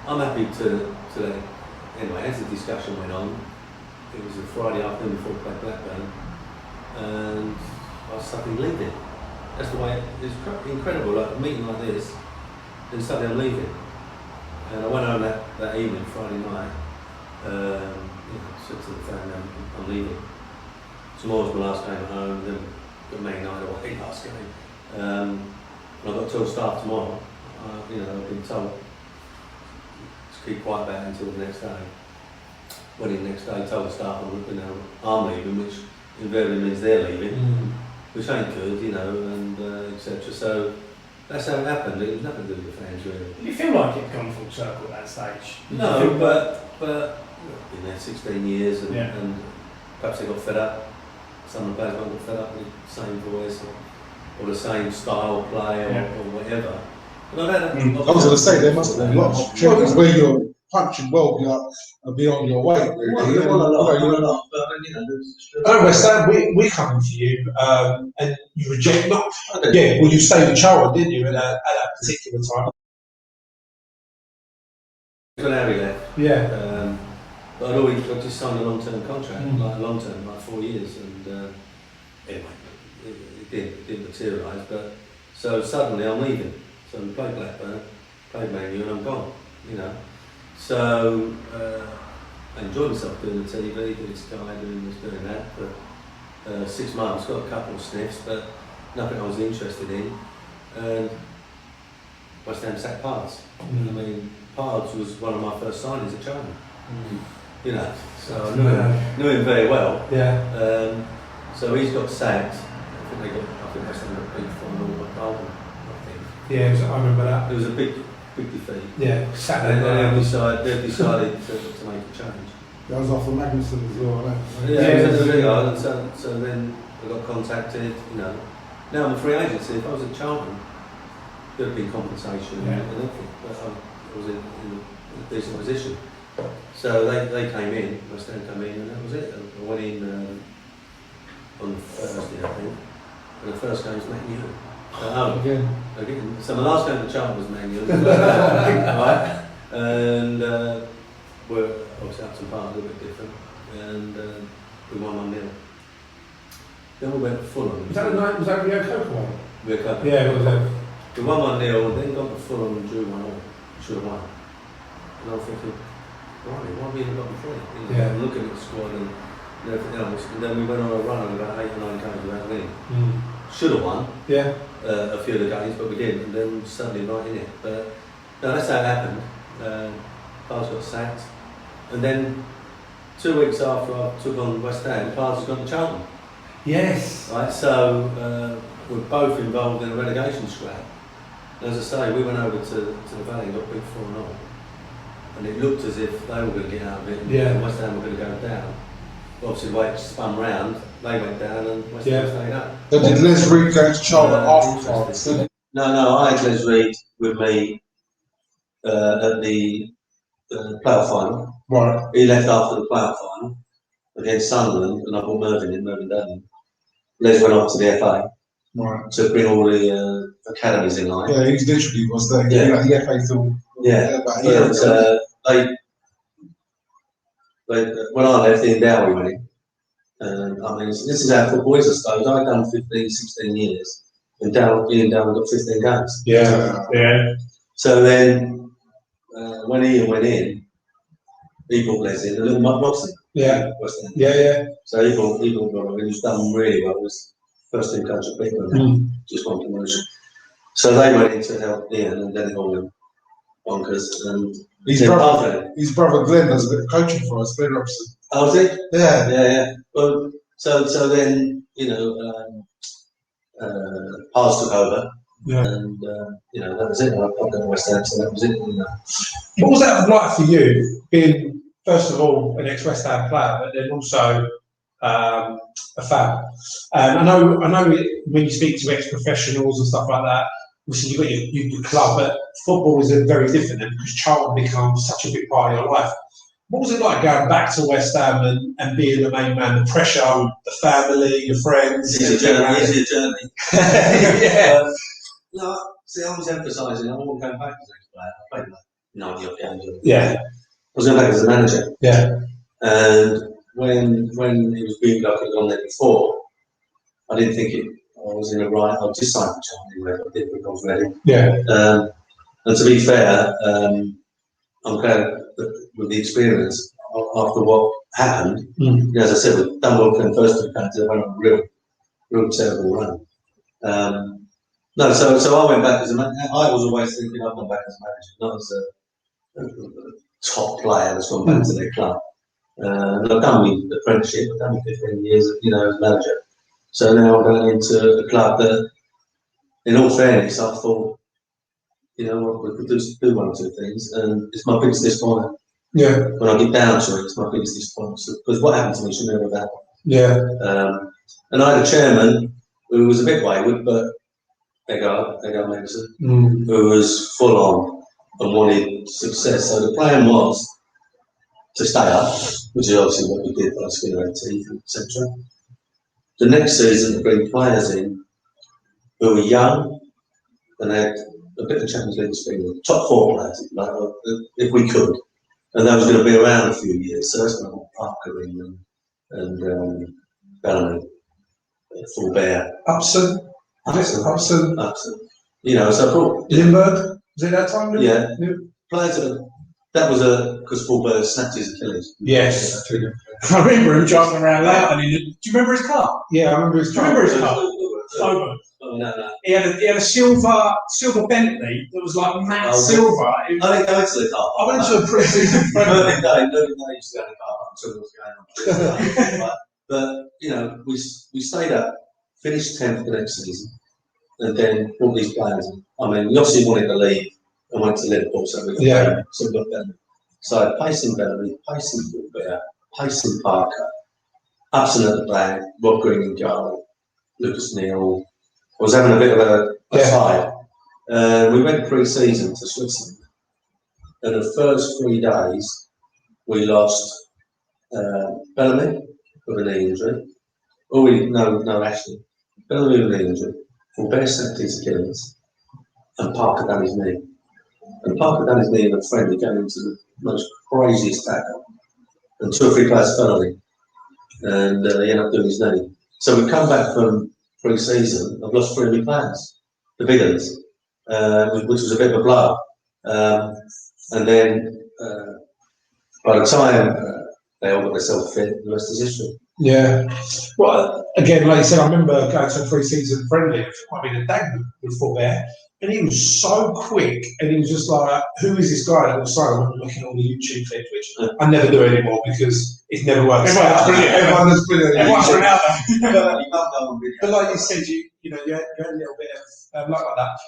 I'm happy to let it. Anyway, as the discussion went on, it was a Friday afternoon before we played Blackburn, and I was suddenly leaving. That's the way, it's incredible, like a meeting like this, and suddenly I'm leaving. And I went home that evening, Friday night, said to the family, I'm leaving. Tomorrow's my last game at home, then got Man United away last game. And I've got to tell staff tomorrow, I've been told to keep quiet about it until the next day. Went in the next day, told the staff I'm leaving, which invariably means they're leaving, which ain't good, and etc. So that's how it happened. It was nothing to do with the fans, really. Did you feel like it had gone full circle at that stage? No, but been there 16 years, and perhaps they got fed up. Some of the players got fed up with the same voice or the same style of play or whatever. But I've had I was going to say, there must have been a lot of opportunities where you're punching well beyond your weight. Really. a lot. Oh, West Ham, we're coming to you, and you reject not. Yeah, well, you stayed with Charlton, didn't you, at that particular time? When Harry left, but I just signed a long-term contract, like 4 years, and anyway, it didn't materialise. But so suddenly I'm leaving. So we played Blackburn, played Man U, and I'm gone. So I enjoyed myself doing the TV, doing Sky, doing that for 6 months. Got a couple of sniffs, but nothing I was interested in, and West Ham sacked Pards. I mean, Pards was one of my first signings at Charlton. You know, so I knew him very well. Yeah. So he's got sacked. I think West Ham got beat from Paulo. I think. Yeah, I remember that. It was a big defeat. Yeah, Saturday. And they decided to make a change. That was off the Magnuson as well, wasn't it? Yeah, so then I got contacted, you know. Now I'm a free agent, so if I was at Charlton, there'd be compensation and everything, but I was in a decent position. So they came in, West Ham came in, and that was it. I went in on Thursday, I think, and the first game was Man U. Again. So my last game at Charlton was Man U, right? And we're obviously Upton Park, a little bit different, and we won 1-0. Then we went to Fulham. Was that Rio Coca one? Rio Coca. Yeah, it was that. We won 1-0, then got to Fulham and drew 1-1. Should have won. And I was thinking, why have we even gotten 3? You know, I'm looking at the squad and everything else, and then we went on a run of about 8 or 9 games without winning. Should have won. Yeah. A few of the games, but we didn't, and then suddenly right in it. But no, that's how it happened. Paulo got sacked, and then 2 weeks after I took on West Ham, Paulo's gone to Charlton. Yes. Right, so we're both involved in a relegation scrap. As I say, we went over to the Valley and got beat 4-0, and it looked as if they were going to get out of it, and West Ham were going to go down. Obviously, the way it spun round, they went down and West Ham stayed up. But did Les Reed go to Charlton afterwards? No, I had Les Reed with me at the playoff final. Right. He left after the playoff final against Sunderland, and I brought Mervyn down. Les went off to the FA. Right. To bring all the academies in line. Yeah, he literally was there. Yeah. The FA thought. Yeah. When I left, Ian Dowie went in. I mean, this is how football is, I suppose. I've done 15, 16 years, and Ian Dowie got 15 games. Yeah. So then, when Ian went in, he brought Les in, a little Mud Robson. Yeah. So he brought him, he's done really well. He was first team coach at Beacon, just one promotion. So they went in to help Ian, and then it all went bonkers. And his brother Glenn does a bit of coaching for us, Glenn Robson. Oh, is it? Yeah. Well, so then, you know, Paulo took over. And you know, that was it. I got to West Ham, so that was it. You know. What was that like for you, being first of all an ex-West Ham player, but then also a fan? I know when you speak to ex-professionals and stuff like that, obviously you've got your club, but football is very different because Charlton becomes such a big part of your life. What was it like going back to West Ham and being the main man, the pressure, the family, your friends? It's a journey. Yeah. No, see, I was emphasising, I wasn't going back as an ex-player. I played like 90 odd games. Yeah. I was going back as a manager. Yeah. And when it was being like it was on there before, I didn't think I was in the right. I just signed for Charlton. I didn't think I was ready. Yeah. And to be fair, I'm glad that with the experience after what happened. As I said, with Dunlop and first two counts, they went on a real terrible run. No, so I went back as a manager. I was always thinking I've gone back as a manager, not as a top player that's gone back to their club. And I've done my apprenticeship, I've done my 15 years, you know, as manager. So now I'm going into a club that, in all fairness, I thought, you know what, we could do one or two things, and it's my biggest disappointment. Yeah. When I get down to it, it's my biggest disappointment because what happened to me should never have happened. Yeah. And I had a chairman who was a bit wayward, but Edgar Mason, who was full on and wanted success. So the plan was to stay up, which is obviously what we did by Skybet, etc. The next season to bring players in who were young and had a bit of Champions League experience, top 4 players, if we could. And that was going to be around a few years. So that's when I got Parker in and Bellamy, Fulbert. Upson. You know, so I brought Limburg. Was it that time? Yeah. Players that was because Fulbert snapped his Achilles. Yes. I remember him driving around Loughton. Do you remember his car? Yeah, I remember his car. Do you remember his car? Over. Oh, no. He had a silver Bentley that was like matte silver. I didn't go into the car I park. went to a pre-season friendly. Mervyn Day used to go in the car park and tell me what's going on. But, you know, we stayed up, finished 10th the next season, and then all these players. I mean, Yossi wanted to leave and went to Liverpool, so we got Bellamy. So Payson Bellamy, Payson Gilbert, Payson Parker, Upson at the back, Rob Green in goal, Lucas Neal. I was having a bit of a side. We went pre-season to Switzerland, and the first 3 days we lost Bellamy with a knee injury. No, Ashley. Bellamy with a knee injury. Robert snapped his Achilles, and Parker done his knee. And Parker done his knee in a friendly going into the most craziest tackle. And 2 or 3 players fell on him. And he ended up doing his knee. So we come back from pre-season, I've lost 3 of my players, the big ones, which was a bit of a blow. And then by the time they all got themselves fit, the rest is history. Yeah. Well, again, like you said, I remember going to a pre-season friendly. I mean, a dag with Forbear, and he was so quick, and he was just like, "Who is this guy?" And also, I remember looking at all the YouTube clips, which I never do anymore because it never works. Everyone is brilliant. Everyone's brilliant. But like you said, you had a little bit of luck like that.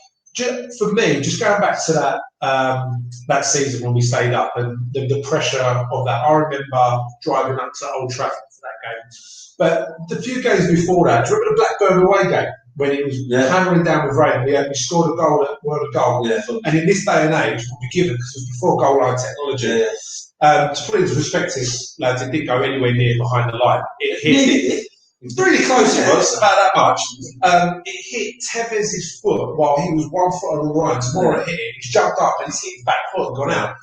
For me, just going back to that season when we stayed up and the pressure of that, I remember driving up to Old Trafford for that game. But the few games before that, do you remember the Blackburn away game when it was hammering down with rain? We scored a goal at World of Goal, and in this day and age, we'll be given because it was before goal line technology. To put it into perspective, lads, it didn't go anywhere near behind the line. It hit. Really close it was, about that much. It hit Tevez's foot while he was 1 foot on the line. Tomorrow hit it, he's jumped up and he's hit his back foot and gone out.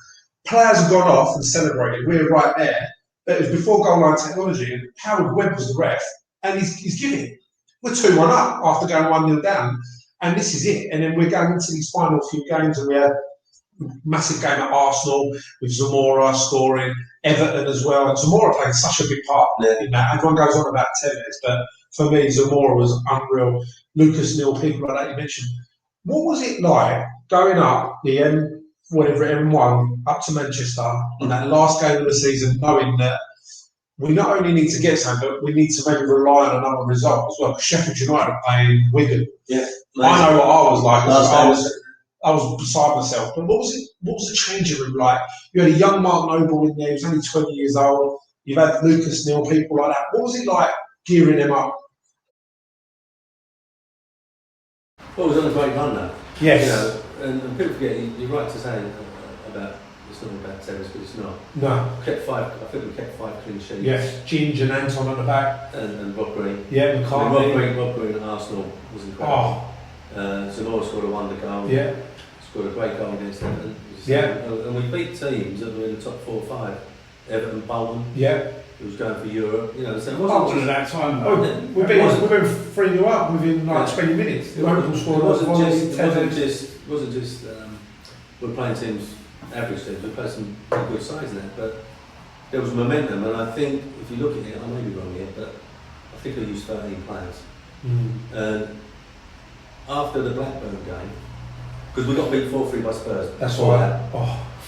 Players have gone off and celebrated. We're right there. But it was before goal line technology, and Howard Webb was the ref, and he's giving it. We're 2-1 up after going 1-0 down, and this is it. And then we're going into these final few games, and we had a massive game at Arsenal with Zamora scoring, Everton as well, and Zamora played such a big part in that. Everyone goes on about Tevez, but for me, Zamora was unreal. Lucas Neal, people like that you mentioned. What was it like going up the M1 up to Manchester on that last game of the season, knowing that we not only need to get something, but we need to maybe rely on another result as well? Because Sheffield United are playing Wigan. Yeah, I know what I was like. I was beside myself. But what was the changing room like? You had a young Mark Noble in there, he was only 20 years old. You've had Lucas Neal, people like that. What was it like gearing them up? Well, it was on a great run though. Yes. You know, and people forget, you're right to say about, it's not about Tevez, but it's not. No. I think we kept 5 clean sheets. Yes, Ginge and Anton at the back. And Rob Green. Yeah, McCartney. Rob Green at Arsenal was incredible. Zamora scored a wonder goal. Yeah. Scored a great goal against Everton. And we beat teams that were in the top 4 or 5. Everton, Bolton. Yeah. Who was going for Europe. You know, so it Bolton at that time. We've been 3-0 up within like 20 minutes. It wasn't just we're playing teams, average teams. We played some pretty good sides in that, but there was momentum. And I think if you look at it, I may be wrong here, but I think I used 13 players. And after the Blackburn game, because we got beat 4-3 by Spurs. That's right.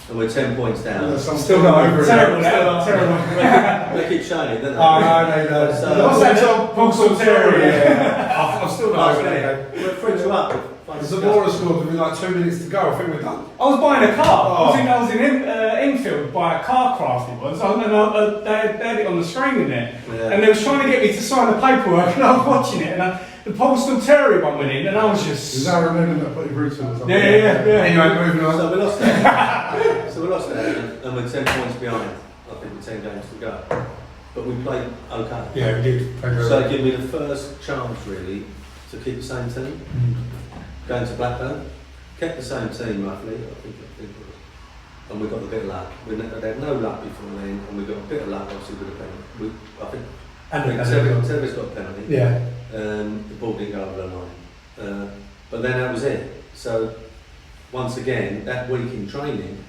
And we're 10 points down. I'm still not over it. Terrible. They keep showing, don't they? Oh, no. What's that? Pogson Terry. I'm still not over it. We're 3-2 up. Zamora scored within like 2 minutes to go. I think we're done. I was buying a car. I was in Enfield by a car craft it was. They had it on the screen in there. Yeah. And they was trying to get me to sign the paperwork and I was watching it and the Postal Terrier one went in and I was just... Is that remembering that put your roots on? Yeah. Anyway, moving on. So we lost that. And we're 10 points behind. I think with 10 games to go. But we played okay. Yeah, we did. So it gave me the first chance really to keep the same team. Going to Blackburn, kept the same team roughly, I think it was, and we got a bit of luck. We had no luck before then, and we got a bit of luck obviously with the penalty. I think Tevez got a penalty. Yeah. The ball didn't go over the line. But then that was it. So once again, that week in training,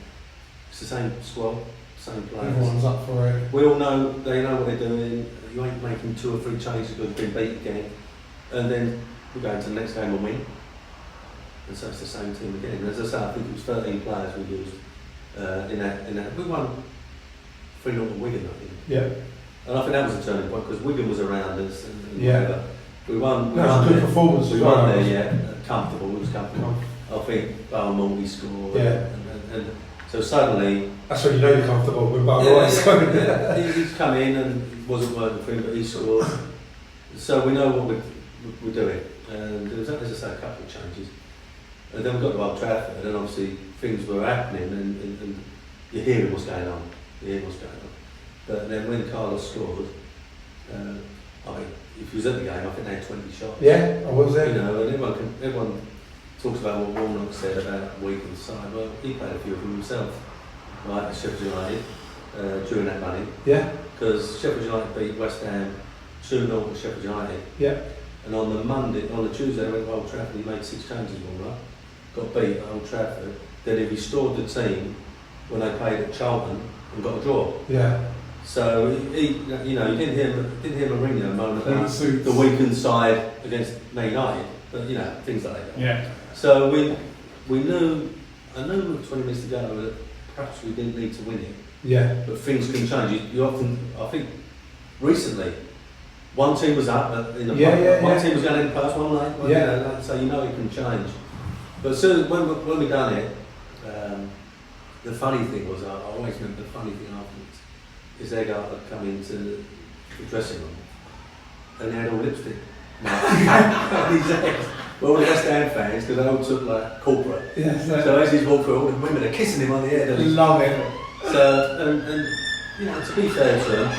it's the same squad, same players. Everyone's up for it. We all know, they know what they're doing. You ain't making 2 or 3 changes because you've been beat again. And then we go into the next game and win. And so it's the same team again. As I say, I think it was 13 players we used in that. We won 3-0 at Wigan, I think. Yeah. And I think that was a turning point because Wigan was around us and Yeah. whatever. We won. That was a good performance. We won there, yeah. Comfortable. It was comfortable. I think Paulo scored. Yeah. And so suddenly. That's when you know you're comfortable with He's come in and it wasn't working for him, but he scored. So we know what we're doing. And there was, as I say, a couple of changes. And then we got to Old Trafford, and obviously things were happening, and you hear what's going on. But then when Carlos scored, I mean, if he was at the game, I think they had 20 shots. Yeah, I was there. You know, and everyone talks about what Warnock said about Wigan's side. Well, he played a few of them himself, right, at Sheffield United during that running. Yeah. Because Sheffield United beat West Ham 2-0 at Sheffield United. Yeah. And on the Tuesday, they went to Old Trafford. He made 6 changes, Warnock. Got beat at Old Trafford. Then he restored the team when they played at Charlton and got a draw. Yeah. So he you didn't hear Mourinho moan about the weakened side against Man United, but things like that. Yeah. So we knew. I knew with 20 minutes to go that perhaps we didn't need to win it. Yeah. But things can change. You often, I think, recently, one team was up in the one team was going in the post, one late. So it can change. But so when we done it, the funny thing was, I always remember the funny thing afterwards, is their guy had come into the dressing room and they had all lipstick on his head. Well, all the West Ham fans, because they all took like corporate. Yeah, so as he's walked through, all the women are kissing him on the head. Love it. So, and to be fair to them,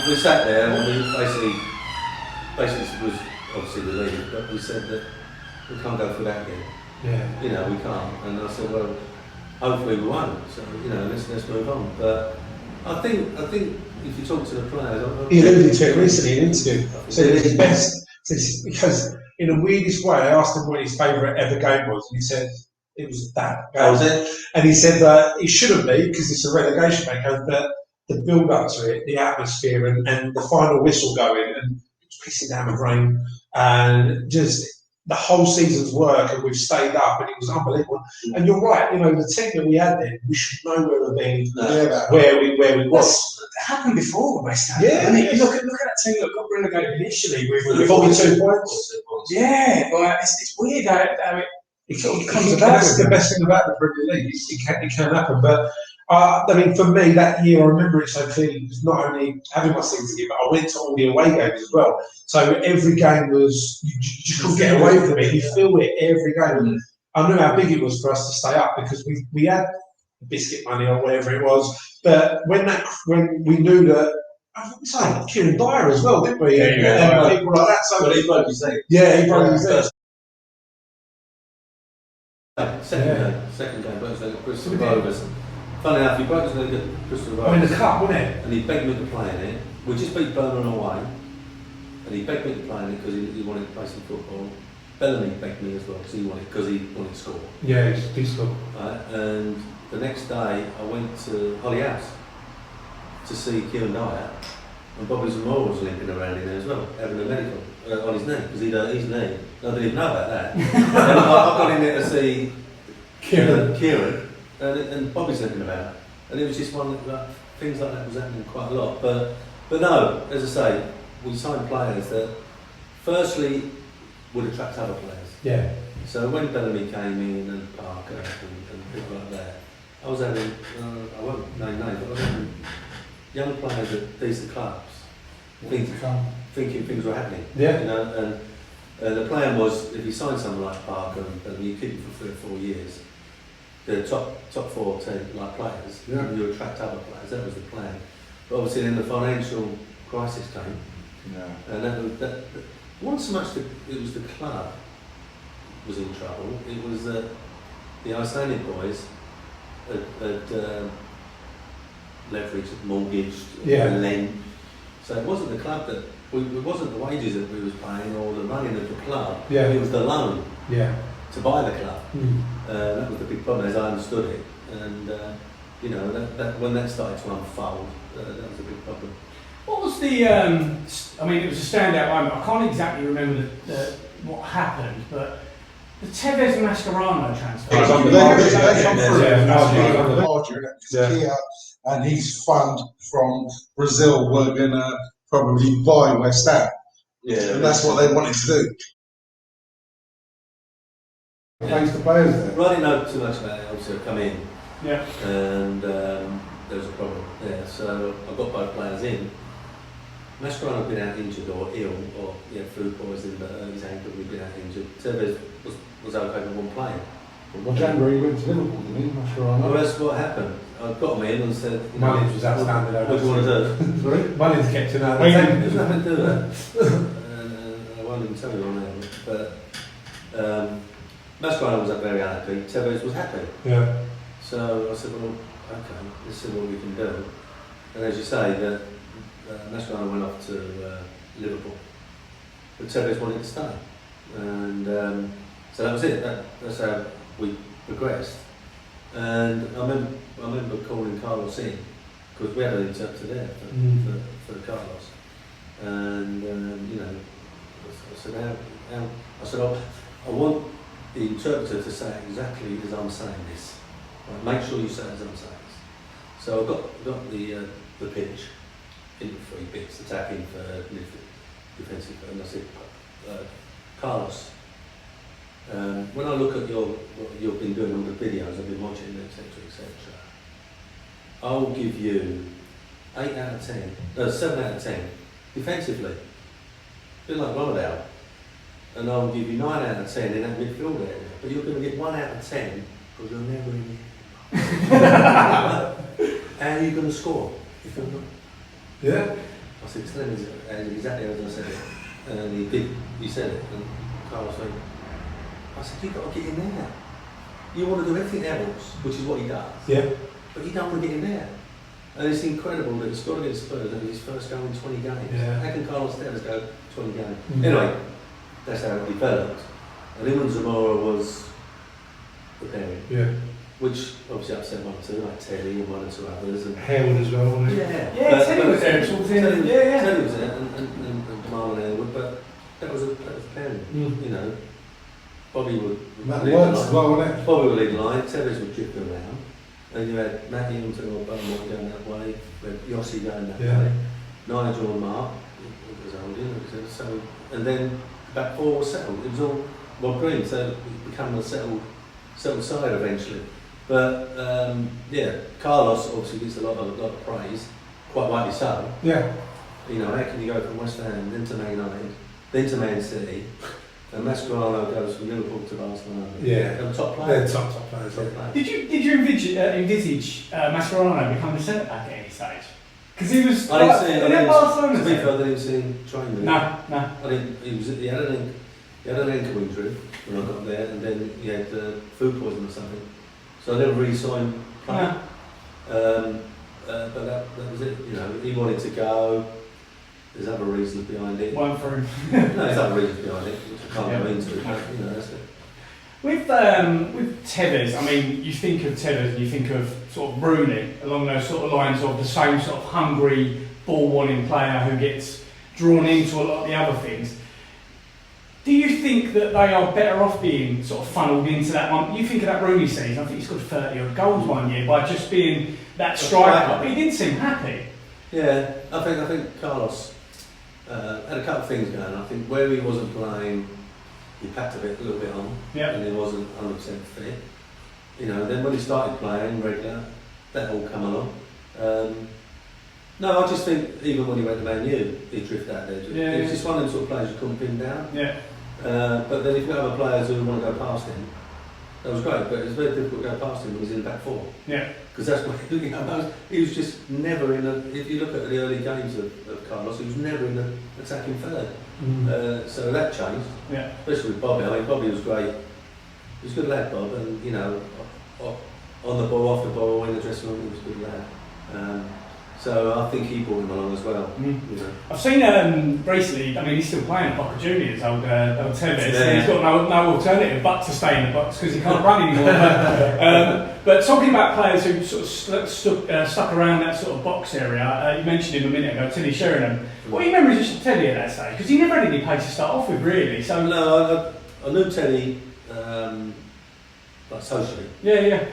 we sat there and we basically was obviously relieved, but we said that we can't go through that again. Yeah. We can't. And I said, well, hopefully we won't. So, let's move on. But I think if you talk to the players, he alluded to it recently in an interview. So his best, because in the weirdest way, I asked him what his favourite ever game was, and he said it was that game. Was it? And he said that it shouldn't be because it's a relegation game, but the build up to it, the atmosphere, and the final whistle going, and it was pissing down with rain, and just the whole season's work, and we've stayed up, and it was unbelievable. And you're right, the team that we had then, we should nowhere have been where we was. It happened before West Ham. Yeah, Look at that team that got relegated initially with 42 points. Yeah, but it's weird how it sort of comes about. That's the best thing about the Premier League. It can happen, but. For me, that year, I remember it so clearly because not only having my season ticket, but I went to all the away games as well. So every game was, you just couldn't get away from it. You feel it every game. I knew how big it was for us to stay up because we had biscuit money or whatever it was. But when we knew that, I think we signed Kieran Dyer as well, didn't we? Yeah, people like that. So he broke his leg. Yeah, he broke his leg. Second game, broke his leg at Bristol Rovers. Funny enough, he broke his leg at Bristol Rovers. In the cup, wasn't it? And he begged me to play in it. We just beat Birmingham away. And he begged me to play in it because he wanted to play some football. Bellamy begged me as well because he wanted to score. Yeah, he scored. And the next day, I went to Holly House to see Kieran Dyer. And Bobby Zamora was limping around in there as well, having a medical on his knee because he'd hurt his knee. I didn't even know about that. And I got in there to see Kieran. And Bobby's limping about, and it was just things like that was happening quite a lot. But no, as I say, we signed players that firstly would attract other players. Yeah. So when Bellamy came in and Parker and people like that, I was having I won't name names, but I was having young players at decent clubs thinking things were happening. Yeah. And the plan was if you signed someone like Parker and you keep it for 3 or 4 years. The top 4 team players, you attract other players. That was the plan. But obviously, then the financial crisis came, and that wasn't so much it was the club was in trouble. It was the Icelandic boys had leveraged, mortgaged, and lent. So it wasn't the club that it wasn't the wages that we was paying or the money of the club. Yeah. It was the loan. Yeah. To buy the club. That was the big problem as I understood it, and that when that started to unfold, that was a big problem. What was the? I mean, it was a standout moment. I can't exactly remember what happened, but the Tevez Mascherano transfer. They come through last year because Kia and his fund from Brazil were going to probably buy West Ham. Yeah, And that's what they wanted to do. Thanks to players there. Well, I didn't know too much about it. Obviously, I come in Yeah. and there was a problem there, so I got both players in. Mascherano had been out injured or ill, or he had food poisoning, but his ankle had been out injured. Tevez was okay with one playing. Well, January he went to Liverpool, didn't he? Well, that's what happened. I got him in and said, you know, Mullins was outstanding. what do you want to do? Sorry? Mullins kept him out. There's nothing to do with that. I won't even tell you on there, but Mascherano was very unhappy. Tevez was happy. Yeah. So I said, well, okay, let's see what we can do. And as you say, that Mascherano went off to Liverpool, but Tevez wanted to stay, and so that was it. That's how we progressed. And I remember calling Carlos in because we had an interpreter there for the Carlos, and you know, I said, I want the interpreter to say it exactly as I'm saying this. Right, make sure you say it as I'm saying this. So I got the pitch into 3 bits: attacking third, defensive third. And I said, Carlos, when I look at what you've been doing, all the videos I've been watching, etc., I'll give you 8 out of 10, no, 7 out of 10 defensively, a bit like Ronaldo, and I'll give you 9 out of 10 in that midfield area. But you're going to get 1 out of 10 because you're never in it. How are you going to score if you're not? Yeah. I said, tell him exactly as I said it. And he did, he said it. And Carlos went, I said, you've got to get in there. You want to do everything else, which is what he does. Yeah. But you don't want to get in there. And it's incredible that he scored against Spurs and his first goal in 20 games. Yeah. How can Carlos Tevez go 20 games? Anyway, that's how it developed. And Iman Zamora was the parent. Yeah. Which obviously upset one or two, like Teddy and 1 or 2 others. And Harewood as well, wasn't he? Yeah, Teddy was there towards the end. Teddy was there, and Jamal and Harewood, but that was a parent. You know, Bobby would That lead the works line. well, wouldn't it? Bobby would lead the line, Tevez would drift around, and you had Matty and Beaumont going that way, we had Yossi going that way, Nigel and Mark, it was holding, so, and then the back 4 was settled. It was all Rob Green, so it became a settled side eventually. But yeah, Carlos obviously gets a lot of praise, quite rightly so. Yeah. You know, how can you go from West Ham, then to Man United, then to Man City, and Mascherano goes from Liverpool to Barcelona? Yeah. They're top players. They're top players. Top Yeah. players. Did you envisage Mascherano becoming a centre back at any stage? Because he was. I didn't see it. Barcelona. To be fair, I didn't see him training. No. I didn't. He had an ankle injury when I got there, and then he had food poisoning or something. So I never really saw him play. No. But that was it. You know, he wanted to go. There's other reasons behind it. One for him. No, there's other reasons behind it, which I can't go into. But, you know, that's it. With Tevez, I mean, you think of Tevez and you think of sort of Rooney along those sort of lines of the same sort of hungry, ball-wanting player who gets drawn into a lot of the other things. Do you think that they are better off being sort of funneled into that one? You think of that Rooney season, I think he scored 30 odd goals one year by just being that striker, but he didn't seem happy. Yeah, I think Carlos had a couple of things going. I think where he wasn't playing, he packed a little bit on, and he wasn't 100% fit. You know, then when he started playing regular, that all come along. No, I just think even when he went to Man U, he drifted out there. He was just one of them sort of players you couldn't pin down. Yeah. But then if you have other players who want to go past him, that was great, but it was very difficult to go past him when he was in the back 4. Yeah. Because that's what he was just never in a. If you look at the early games of Carlos, he was never in the attacking third. So that changed. Yeah. Especially with Bobby. I mean, Bobby was great. He was a good lad, Bob, and you know, on the ball, off the ball, in the dressing room, he was a good lad. So I think he brought him along as well. You know. I've seen recently, I mean, he's still playing at Boca Juniors, old Tevez. Yeah. He's got no alternative but to stay in the box because he can't run anymore. But talking about players who sort of stuck around that sort of box area, you mentioned him a minute ago, Teddy Sheringham. What are your memories of Teddy at that stage? Because he never had any place to start off with, really. So No, I knew Teddy, like socially. Yeah.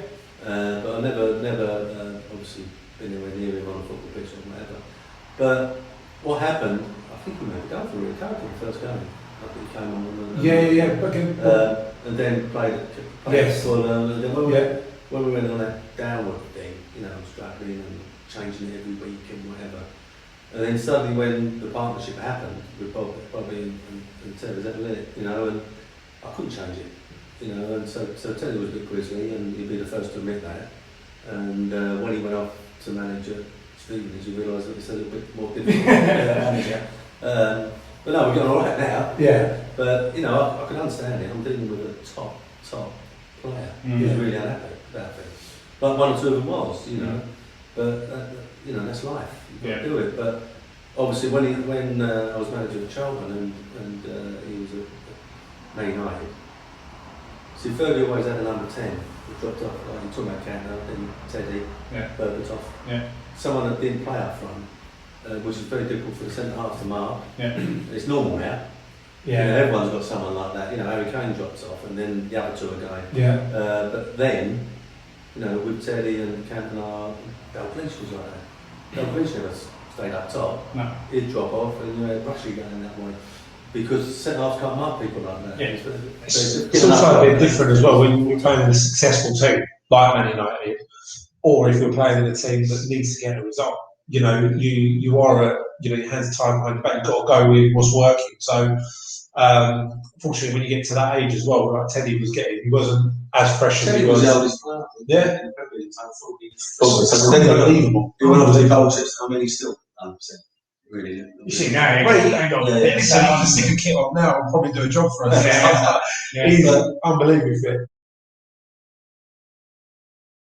But I never obviously been anywhere near him on a football pitch or whatever. But what happened, I think we made a goal for Rick Coke in the first game. I think he came on and then played Yes. Fulham. And then when we went on that downward thing, you know, struggling and changing it every week and whatever. And then suddenly when the partnership happened with Bobby and Tevez, that was it, you know, and I couldn't change it. You know, and so Teddy was a bit grisly, and he'd be the first to admit that. And when he went off to manage at Stevenage, you realise that it's a little bit more difficult to manager. But no, we're going all right now. Yeah. But you know, I can understand it. I'm dealing with a top player who's really unhappy about things. Like one or two of them was, you know. But you know, that's life. You've got to do it. But obviously, when I was manager of Charlton and he was at Man United. See, Fergie always had a number 10 who dropped off, like you talking about Canio, then Teddy, Berbatov. Yeah. Someone that didn't play up front, which is very difficult for the centre half to mark. Yeah. It's normal now. Yeah. You know, everyone's got someone like that. You know, Harry Kane drops off and then the other two are going. Yeah. But then, you know, with Teddy and Cantona, Dalglish was like that. Dalglish never stayed up top. No. He'd drop off and you had Rushy going that way. Because centre halves can't mark people like that. Yeah. It's also a bit different as well when you're playing in a successful team like Man United, or if you're playing in a team that needs to get a result. You know, you are your hands are tied behind your back. You've got to go with what's working. So, fortunately, when you get to that age as well, like Teddy was getting, he wasn't as fresh as he was. the eldest player. Yeah. It's unbelievable. He won all the goals. I mean, he's still 100%. Really. You see now, Well, he ain't got yeah, yeah. So you can stick a kit on now and probably do a job for us. He's unbelievably fit.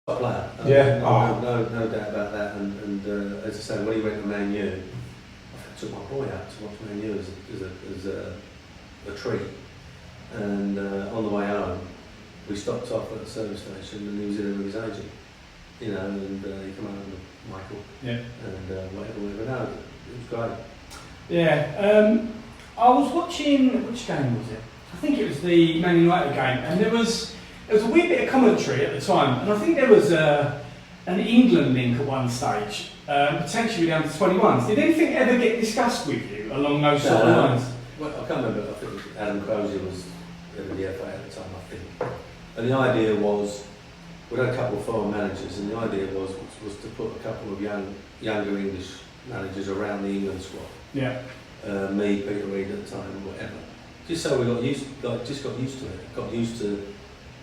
Player. Yeah. No doubt about that. And as I say, when he went to Man U, I took my boy out to watch Man U as a treat. And on the way home, we stopped off at the service station, and he was in with his agent. You know, and he came out with Michael. Yeah. And whatever. No, it was great. Yeah. I was watching, which game was it? I think it was the Man United game, and there was a weird bit of commentary at the time, and I think there was an England link at one stage, potentially down to 21s. Did anything ever get discussed with you along those sort of lines? Well, I can't remember. I think Adam Crozier was head of the FA at the time, I think. And the idea was, we had a couple of foreign managers, and the idea was to put a couple of younger English managers around the England squad. Yeah. Me, Peter Reid at the time, whatever. Just so we got used to it. Got used to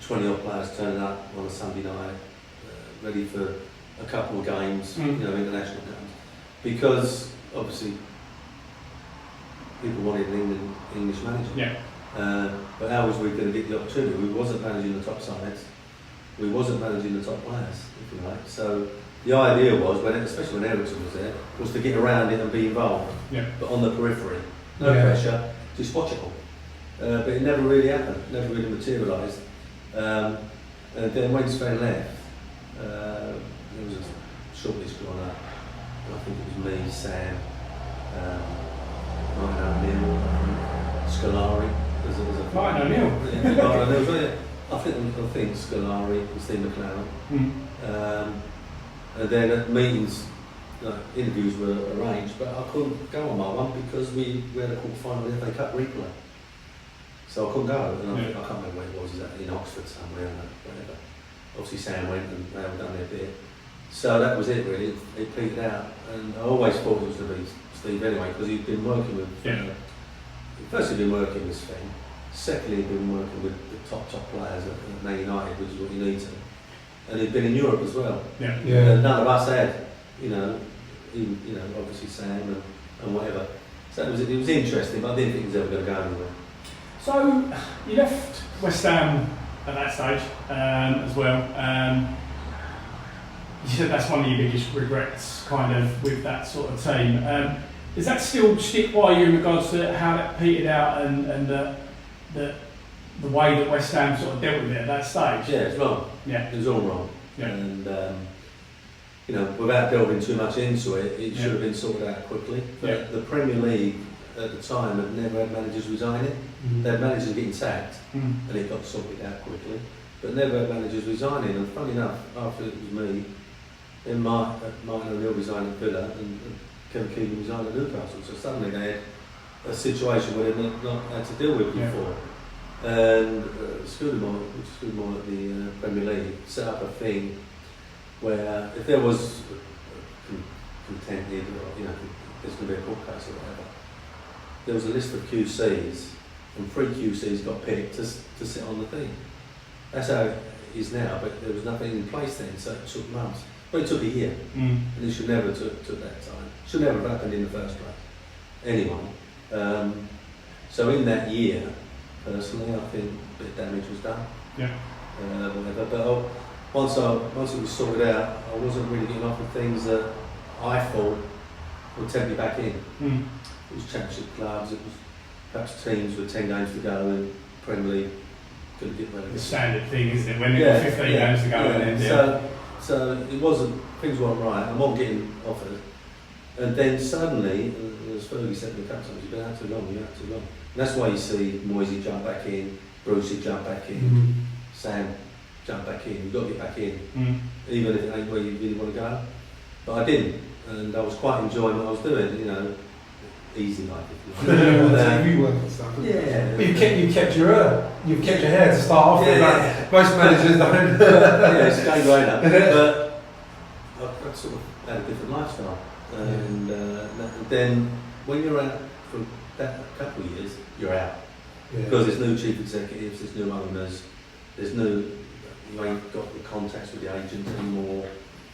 20 odd players turning up on a Sunday night, ready for a couple of games, you know, international games. Because obviously people wanted an English manager. Yeah. But how was we going to get the opportunity? We wasn't managing the top sides. We wasn't managing the top players, if you like. So the idea was, especially when Ericsson was there, was to get around it and be involved, but on the periphery. No pressure, just watch it all. But it never really happened, never really materialised. And then when Sven left, there was a short list drawn up. I think it was me, Sam, Martin O'Neill, Scolari. Martin O'Neill? Martin O'Neill, I think Scolari and Steve McLaren. And then at meetings, interviews were arranged, but I couldn't go on my one because we had a quarter-final of the FA Cup replay. So I couldn't go, and I can't remember where it was, in Oxford somewhere, whatever. Obviously Sam went and they all done their bit. So that was it really, it petered out. And I always thought it was going to be Steve anyway, because he'd been working with, first he'd been working with Sven, secondly he'd been working with the top players at Man United, which is what you need to. And he'd been in Europe as well. And none of us had, even, obviously Sam and whatever. So it was interesting, but I didn't think it was ever going to go anywhere. So you left West Ham at that stage as well. you said that's one of your biggest regrets, kind of, with that sort of team. Does that still stick by you in regards to how that petered out and the way that West Ham sort of dealt with it at that stage? Yeah, it's wrong. Yeah. It was all wrong. Yeah. And, without delving too much into it, it should have been sorted out quickly. But the Premier League at the time had never had managers resigning. They had managers getting sacked, and it got sorted out quickly. But never had managers resigning. And funny enough, after it was me, then Martin O'Neill resigned at Villa and Kevin Keegan resigned at Newcastle. So suddenly they had a situation where they'd not had to deal with before. And Scudamore at the Premier League set up a thing where if there was contended, or there's going to be a court case or whatever, there was a list of QCs, and 3 QCs got picked to sit on the thing. That's how it is now, but there was nothing in place then, so it took months. But it took a year, and it should never have took that time. It should never have happened in the first place. Anyway, so in that year, personally, I think a bit of damage was done. Yeah. Whatever. But once it was sorted out, I wasn't really getting off of things that I thought would take me back in. It was championship clubs, it was perhaps teams with 10 games to go and Premier League couldn't get relegated. The standard thing, isn't it? When you've got 15 games to go and then, So it wasn't, things weren't right, I'm not getting offered. And then suddenly, as Fergie said in the cup times, you've been out too long, you're out too long. And that's why you see Moisey jump back in, Brucey jump back in, Sam jump back in, you've got to get back in, even if it ain't where you really want to go. But I didn't, and I was quite enjoying what I was doing, easy life. TV work and stuff. Yeah. But you've kept your hair to start off with. Yeah. Most managers don't. Yeah, it's going great up. But I've sort of had a different lifestyle. And then when you're out for that couple of years, you're out. Yeah. Because there's new chief executives, there's new owners, you ain't got the contacts with the agents anymore,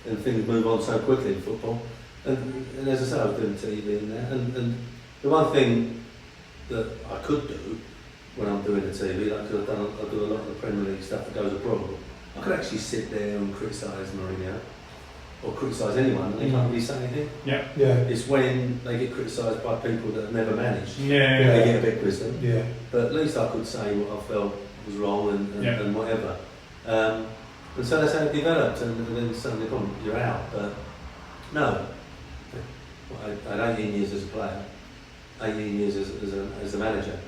and things move on so quickly in football. And as I say, I was doing TV in there, and the one thing that I could do when I'm doing the TV, like I do a lot of the Premier League stuff that goes abroad, I could actually sit there and criticise Mourinho, or criticise anyone, and they can't really say anything. Yeah. It's when they get criticised by people that have never managed, they Yeah. get a bit critical. Yeah. But at least I could say what I felt was wrong and whatever. And so that's how it developed, and then suddenly, boom, you're out. But no, I had 18 years as a player, 18 years as a manager.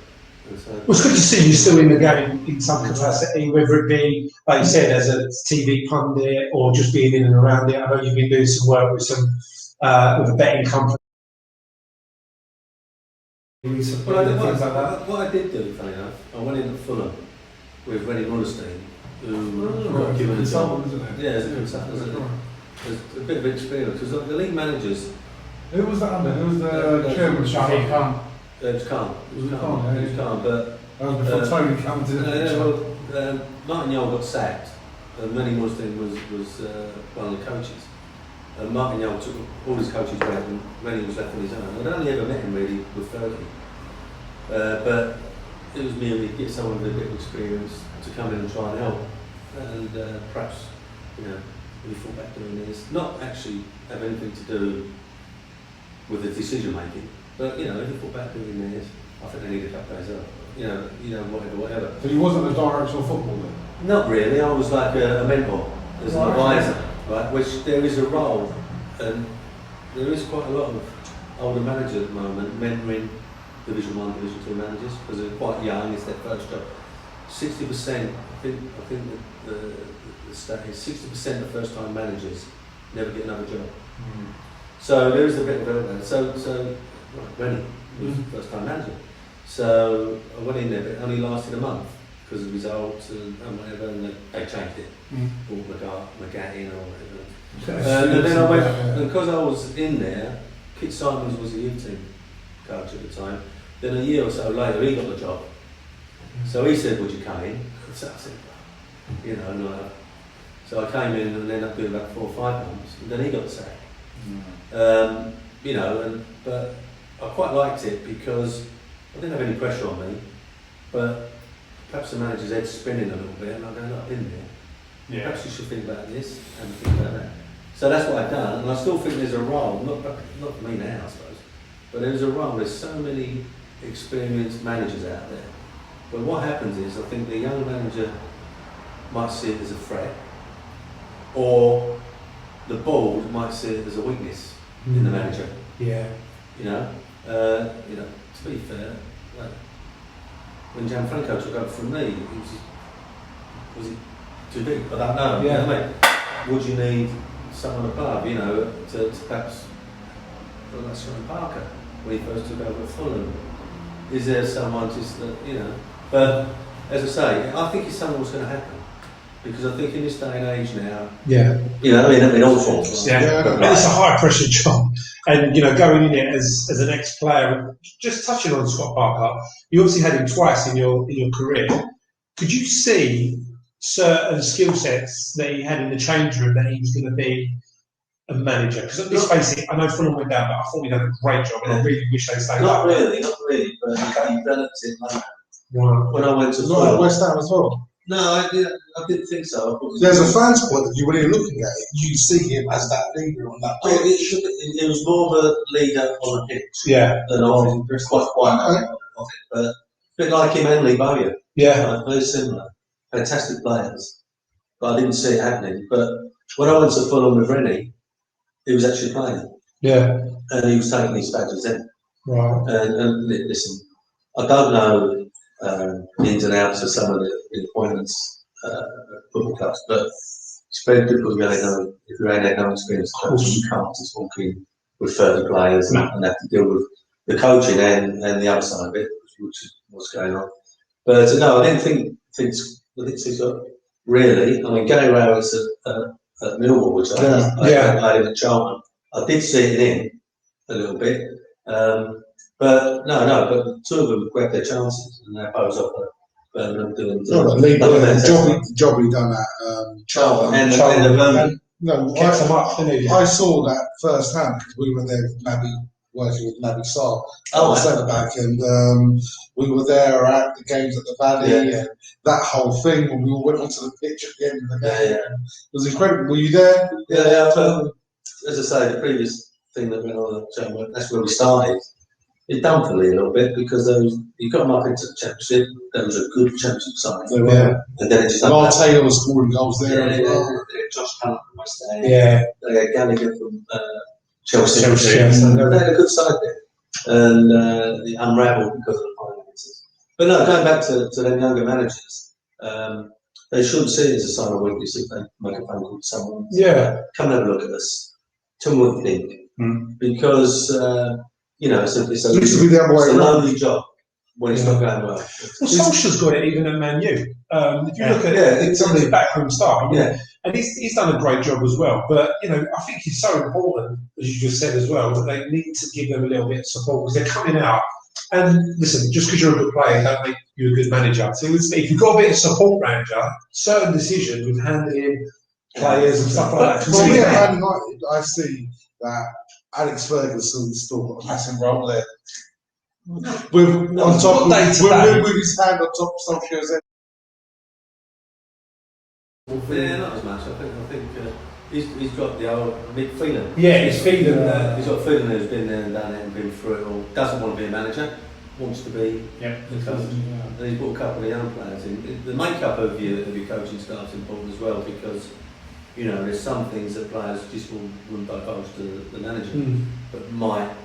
And so, Well, it's good to see you still in the game in some capacity, whether it be, like you said, as a TV pundit or just being in and around it. I know you've been doing some work with with a betting company. what I did do, funny enough, I went into Fulham with Rennie Runderstein, who got given a job. Yeah, as a consultant, as a bit of experience, because the league managers. Who was that under? Who was the chairman? Shahid Khan. It was calm. It was calm, but That was before Tony came to the picture. Martin Yole got sacked, and Rennie Runderstein was one of the coaches. And Martin Yole took all his coaches back, and Rennie was left on his own. I'd only ever met him really with Fergie, but it was merely to get someone with a bit of experience to come in and try and help, and perhaps we thought back doing this, not actually have anything to do with the decision making, but if you thought back doing this, I think they need a couple days off, whatever. So he wasn't a director of football then? Not really. I was like a mentor, as an advisor, right? Which there is a role, and there is quite a lot of older managers at the moment mentoring Division 1, Division 2 managers, because they're quite young. It's their first job. 60%. I think the stat is 60% of first-time managers never get another job. So there is a bit of that. So Rennie was first-time manager. So I went in there, but it only lasted a month because of results and whatever, and they changed it. Brought McGat in or whatever. And then I went, and because I was in there, Kit Simons was the youth team coach at the time. Then a year or so later, he got the job. So he said, "Would you come in?" So I said, no. So I came in and ended up doing about 4 or 5 months, and then he got sacked. But I quite liked it because I didn't have any pressure on me, but perhaps the manager's head's spinning a little bit, and I'm going, "Look, I've been there. Perhaps you should think about this and think about that." So that's what I've done, and I still think there's a role, not for me now, I suppose, but there's a role. There's so many experienced managers out there. But what happens is, I think the young manager might see it as a threat, or the board might see it as a weakness in the manager. Yeah. You know, to be fair, like, when Gianfranco took over from me, was it too big? I don't know. Yeah. You know what I mean? Would you need someone above, you know, to perhaps, well, that's Ryan Parker, when he first took over Fulham. Is there someone just that, you know, but as I say, I think it's something that's going to happen. Because I think in this day and age now, you know, I mean, in all forms. Yeah, and it's a high pressure job. And, you know, going in it as an ex-player, just touching on Scott Parker, you obviously had him twice in your career. Could you see certain skill sets that he had in the change room that he was going to be a manager? Because let's face it, I know Fulham went down, but I thought he done a great job, and I really wish they stayed Not up. really, but he developed it later. Right. When I went to Not at West Ham as well. No, I didn't think so. There's a fan's point of view when you're looking at it. You see him as that leader on that Well, pitch. it was more of a leader on the pitch than on quite of it. But a bit like him and Lee Bowyer. Yeah. Very similar. Fantastic players. But I didn't see it happening. But when I went to Fulham with Rennie, he was actually playing. Yeah. And he was taking his badges in. Right. And listen, I don't know the ins and outs of some of the appointments at football clubs, but it's very difficult to know if you ain't had no experience. You can't just walk in with 30 players and have to deal with the coaching and the other side of it, which is what's going on. But no, I didn't think things got really. I mean, Gary Rowett at Millwall, which I had him at Charlton. I did see it in a little bit. But but two of them grabbed their chances and they're both up there. The job he done at Charlton. Kept them up, didn't he? I saw that firsthand because we were there with Naby, working with Naby Sarr, the centre back, and we were there at the games at the Valley and that whole thing when we all went onto the pitch at the end of the game. It was incredible. Were you there? Yeah. As I say, the previous thing that went on at Charlton, that's where we started. It done for me a little bit because you got them up into the championship. That was a good championship side. And then it just Taylor was scoring goals there as well. Josh Hunt from West Ham. They had Gallagher from Chelsea. They had a good side there, and it unravelled because of the finances. But no, going back to them younger managers, they shouldn't see it as a sign of weakness if they make a phone call to someone. Come and have a look at us. Tell me what you think, because. You know, it's a lonely job when it's not going well. Well, Solskjaer's got it even at Man U. If you look at some of the backroom staff, and he's done a great job as well. But you know, I think it's so important, as you just said as well, that they need to give them a little bit of support because they're coming out. And listen, just because you're a good player, don't make you a good manager. So if you've got a bit of support around you, certain decisions with handling players and stuff like that. For me at Man United, I see that Alex Ferguson's still got a massive role there. With his hand on top of Solskjaer's head. Yeah, not as much. I think he's got the old Mick Phelan. Yeah, he's Phelan. He's got Phelan who's been there and done it and been through it all. Doesn't want to be a manager, wants to be the coach. And he's brought a couple of young players in. The makeup of your coaching staff is important as well because. You know, there's some things that players just wouldn't divulge to the manager, but might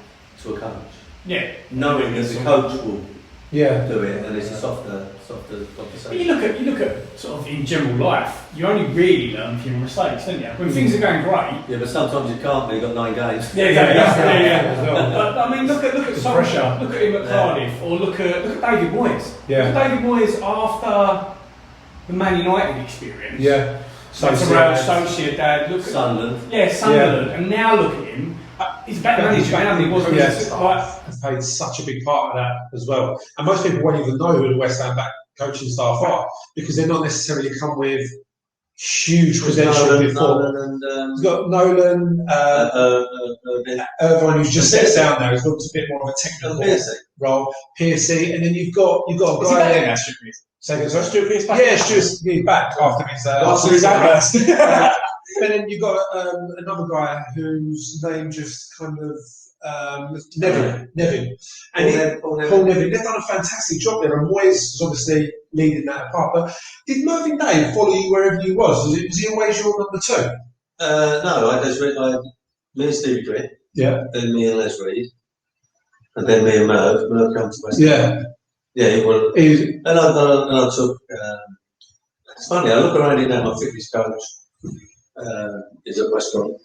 to a coach. Yeah. Knowing that the coach will do it, and it's a softer conversation. But you look at sort of in general life, you only really learn from your mistakes, don't you? When things are going great. Yeah, but sometimes you can't. But you've got 9 games. But I mean, look at Solskjaer. Look at him at Cardiff, or look at David Moyes. Look at David Moyes after the Man United experience. Sociedad, look at Sunderland. Sunderland, and now look at him. He's a better manager now than he was when he was has played such a big part of that as well. And most people won't even know who the West Ham back coaching staff are because they're not necessarily come with huge credentials before. He's got Nolan, Irvine, who just sits down there. He's got a bit more of a technical role. Piercy, and then you've got a guy there. Stuart Pearce back? Yeah, Stuart's back after his outburst. And then you got another guy whose name just kind of Nevin, and Paul Nevin. They've done a fantastic job there, and Moyes was obviously leading that apart. But did Mervyn Day follow you wherever you was? Was he always your number two? No, me and Stevie Green. Yeah. Then me and Les Reed. And then me and Merv. Merv comes to West. Yeah. Yeah, well, and I took. It's funny. I look around here now. My fitness coach is at West Brom.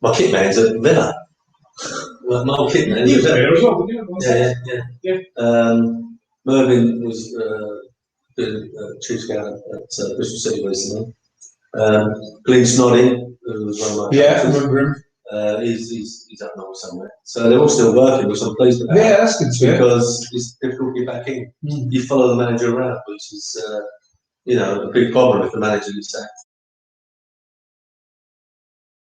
My kit man's at Villa. My old kit man. You there as well, didn't you? Yeah. Mervyn was doing chief scout at Bristol City recently. Glyn Snodding, who was one of my I remember him. He's up north somewhere. So they're all still working, which I'm pleased about. Yeah, that's good to hear. Because it's difficult to get back in. You follow the manager around, which is a big problem if the manager is sacked.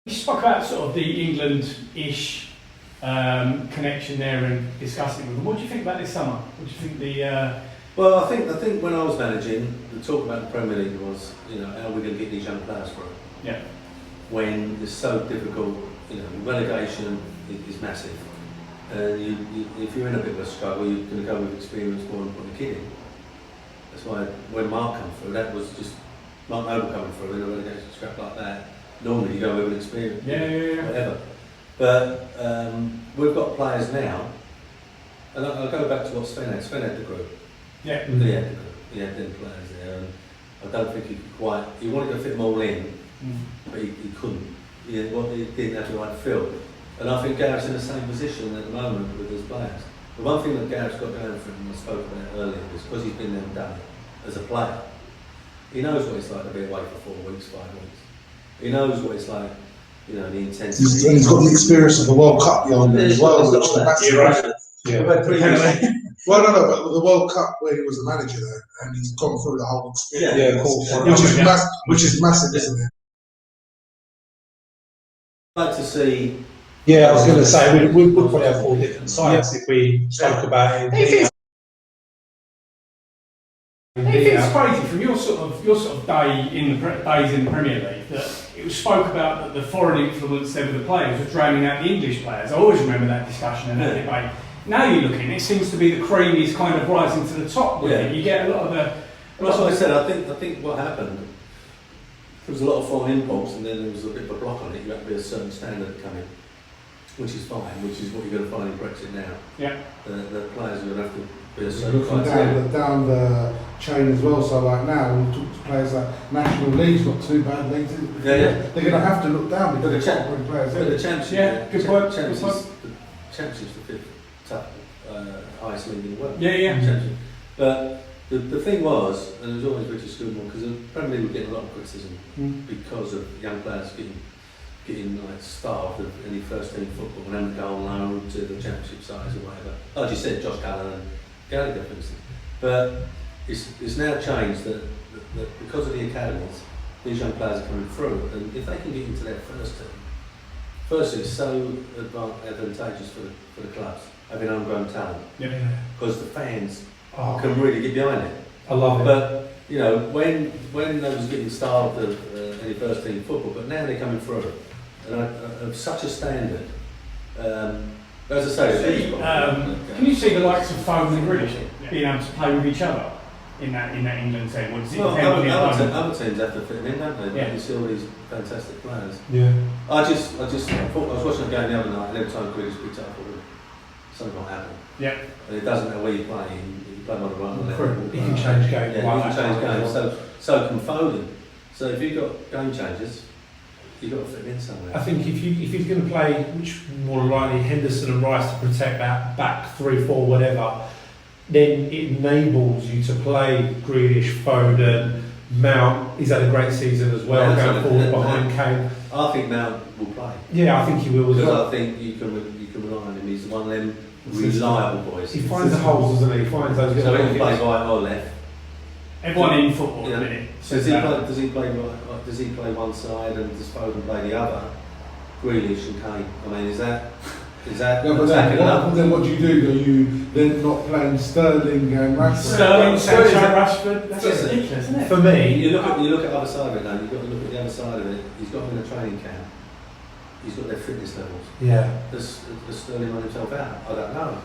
You spoke about sort of the England-ish connection there and discussing with them. What do you think about this summer? What do you think the? Well, I think when I was managing, the talk about the Premier League was, how are we going to get these young players through? Yeah. When it's so difficult, relegation is massive. If you're in a bit of a struggle, you're going to go with experience more and put the kid in. That's why when Mark came through, that was just Mark Noble coming through in a relegation scrap like that. Normally you go with an experience, whatever. But we've got players now, and I'll go back to what Sven had. Sven had the group. Yeah. He had the group. He had them players there, and I don't think he could quite. He wanted to fit them all in, but he couldn't. He didn't have the right feel. And I think Gareth's in the same position at the moment with his players. The one thing that Gareth's got going for him, I spoke about earlier, is because he's been there and done it as a player. He knows what it's like to be away for 4 weeks, 5 weeks. He knows what it's like, the intensity. He's got the experience of the World Cup behind him as well. Well, no, but the World Cup where he was the manager there, and he's gone through the whole experience. Yeah, cool. Which is massive, isn't it? I'd like to see. Yeah, I was going to say we'd probably have 4 different sides if we spoke about it. It's crazy from your sort of days in the Premier League that it was spoke about that the foreign influence there with the players was drowning out the English players. I always remember that discussion and that debate. Now you're looking, it seems to be the cream is kind of rising to the top with it. You get a lot of the. Well, that's what I said. I think what happened. There was a lot of foreign imports, and then there was a bit of a block on it. You had to be a certain standard coming, which is fine. Which is what you're going to find in Brexit now. Yeah. The players are going to have to be a certain looking down the chain as well. So like now, when we talk to players like National League's not too bad. They're going to have to look down because they're top players. The Championship. Yeah, good point. The Championship's the 5th highest league in the world. Yeah. But the thing was, and it was always British Schoolboy, because the Premier League were getting a lot of criticism because of young players getting like starved of any first team football and having to go on loan to the Championship sides or whatever. Like you said, Josh Cullen and Gallagher, for instance. But it's now changed that because of the academies, these young players are coming through, and if they can get into their first team, firstly, it's so advantageous for the clubs having homegrown talent, because the fans can really get behind it. I love it. But when they was getting starved of any first team football, but now they're coming through, and of such a standard. As I say, can you see the likes of Foden and Grealish being able to play with each other in that England team? Or does it depend on the opponent? Other teams have to fit in, don't they? Yeah. You see all these fantastic players. Yeah. I just thought, I was watching a game the other night, and every time Grealish picked up, something might happen. Yeah. And it doesn't matter where you play. You play on the right or left. He can change games. Yeah, he can change games. So can Foden. So if you've got game changers, you've got to fit in somewhere. I think if he's going to play, which more likely Henderson and Rice to protect that back 3, 4, whatever, then it enables you to play Grealish, Foden, Mount. He's had a great season as well, going forward behind Kane. I think Mount will play. Yeah, I think he will as well. Because I think you can rely on him. He's one of them reliable boys. He finds the holes, doesn't he? He finds those so little he can play right or left. Everyone in football at the minute. So does he play one side and does Foden play the other? Grealish and Kane. I mean, is that no, but then what do you do? Are you then not playing Sterling and Rashford? Sancho, Rashford. That's ridiculous, isn't it? For me, you look at the other side of it now. You've got to look at the other side of it, he's got them in a training camp. He's got their fitness levels. Yeah. Does Sterling run himself out? I don't know.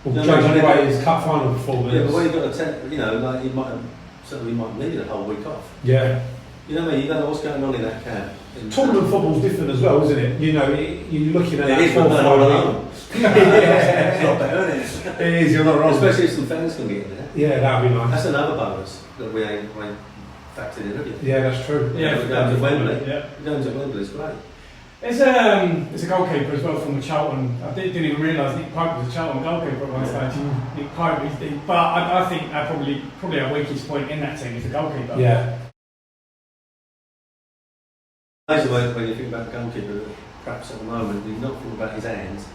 Well, You know, judging maybe- by his cup final performance. Yeah, but when you've got you know, like he might need a whole week off. Yeah. You know what I mean? You don't know what's going on in that camp. Tournament football's different as well, isn't it? You know, you're looking at It that is, but 4 they're 5 not week. alone. Yeah. It's not better, isn't it? It is, you're not wrong. Especially if some fans can get in there. Yeah, that'd be nice. That's another bonus that we ain't factored in, have you? Yeah, that's true. Yeah, we're going to Wembley. Yeah. Going to Wembley is great. There's a goalkeeper as well from the Charlton. I didn't even realise Nick Pope was a Charlton goalkeeper at one stage. Nick Pope, but I think probably our weakest point in that team is the goalkeeper. Yeah. Basically, when you think about the goalkeeper, perhaps at the moment, we've not thought about his hands.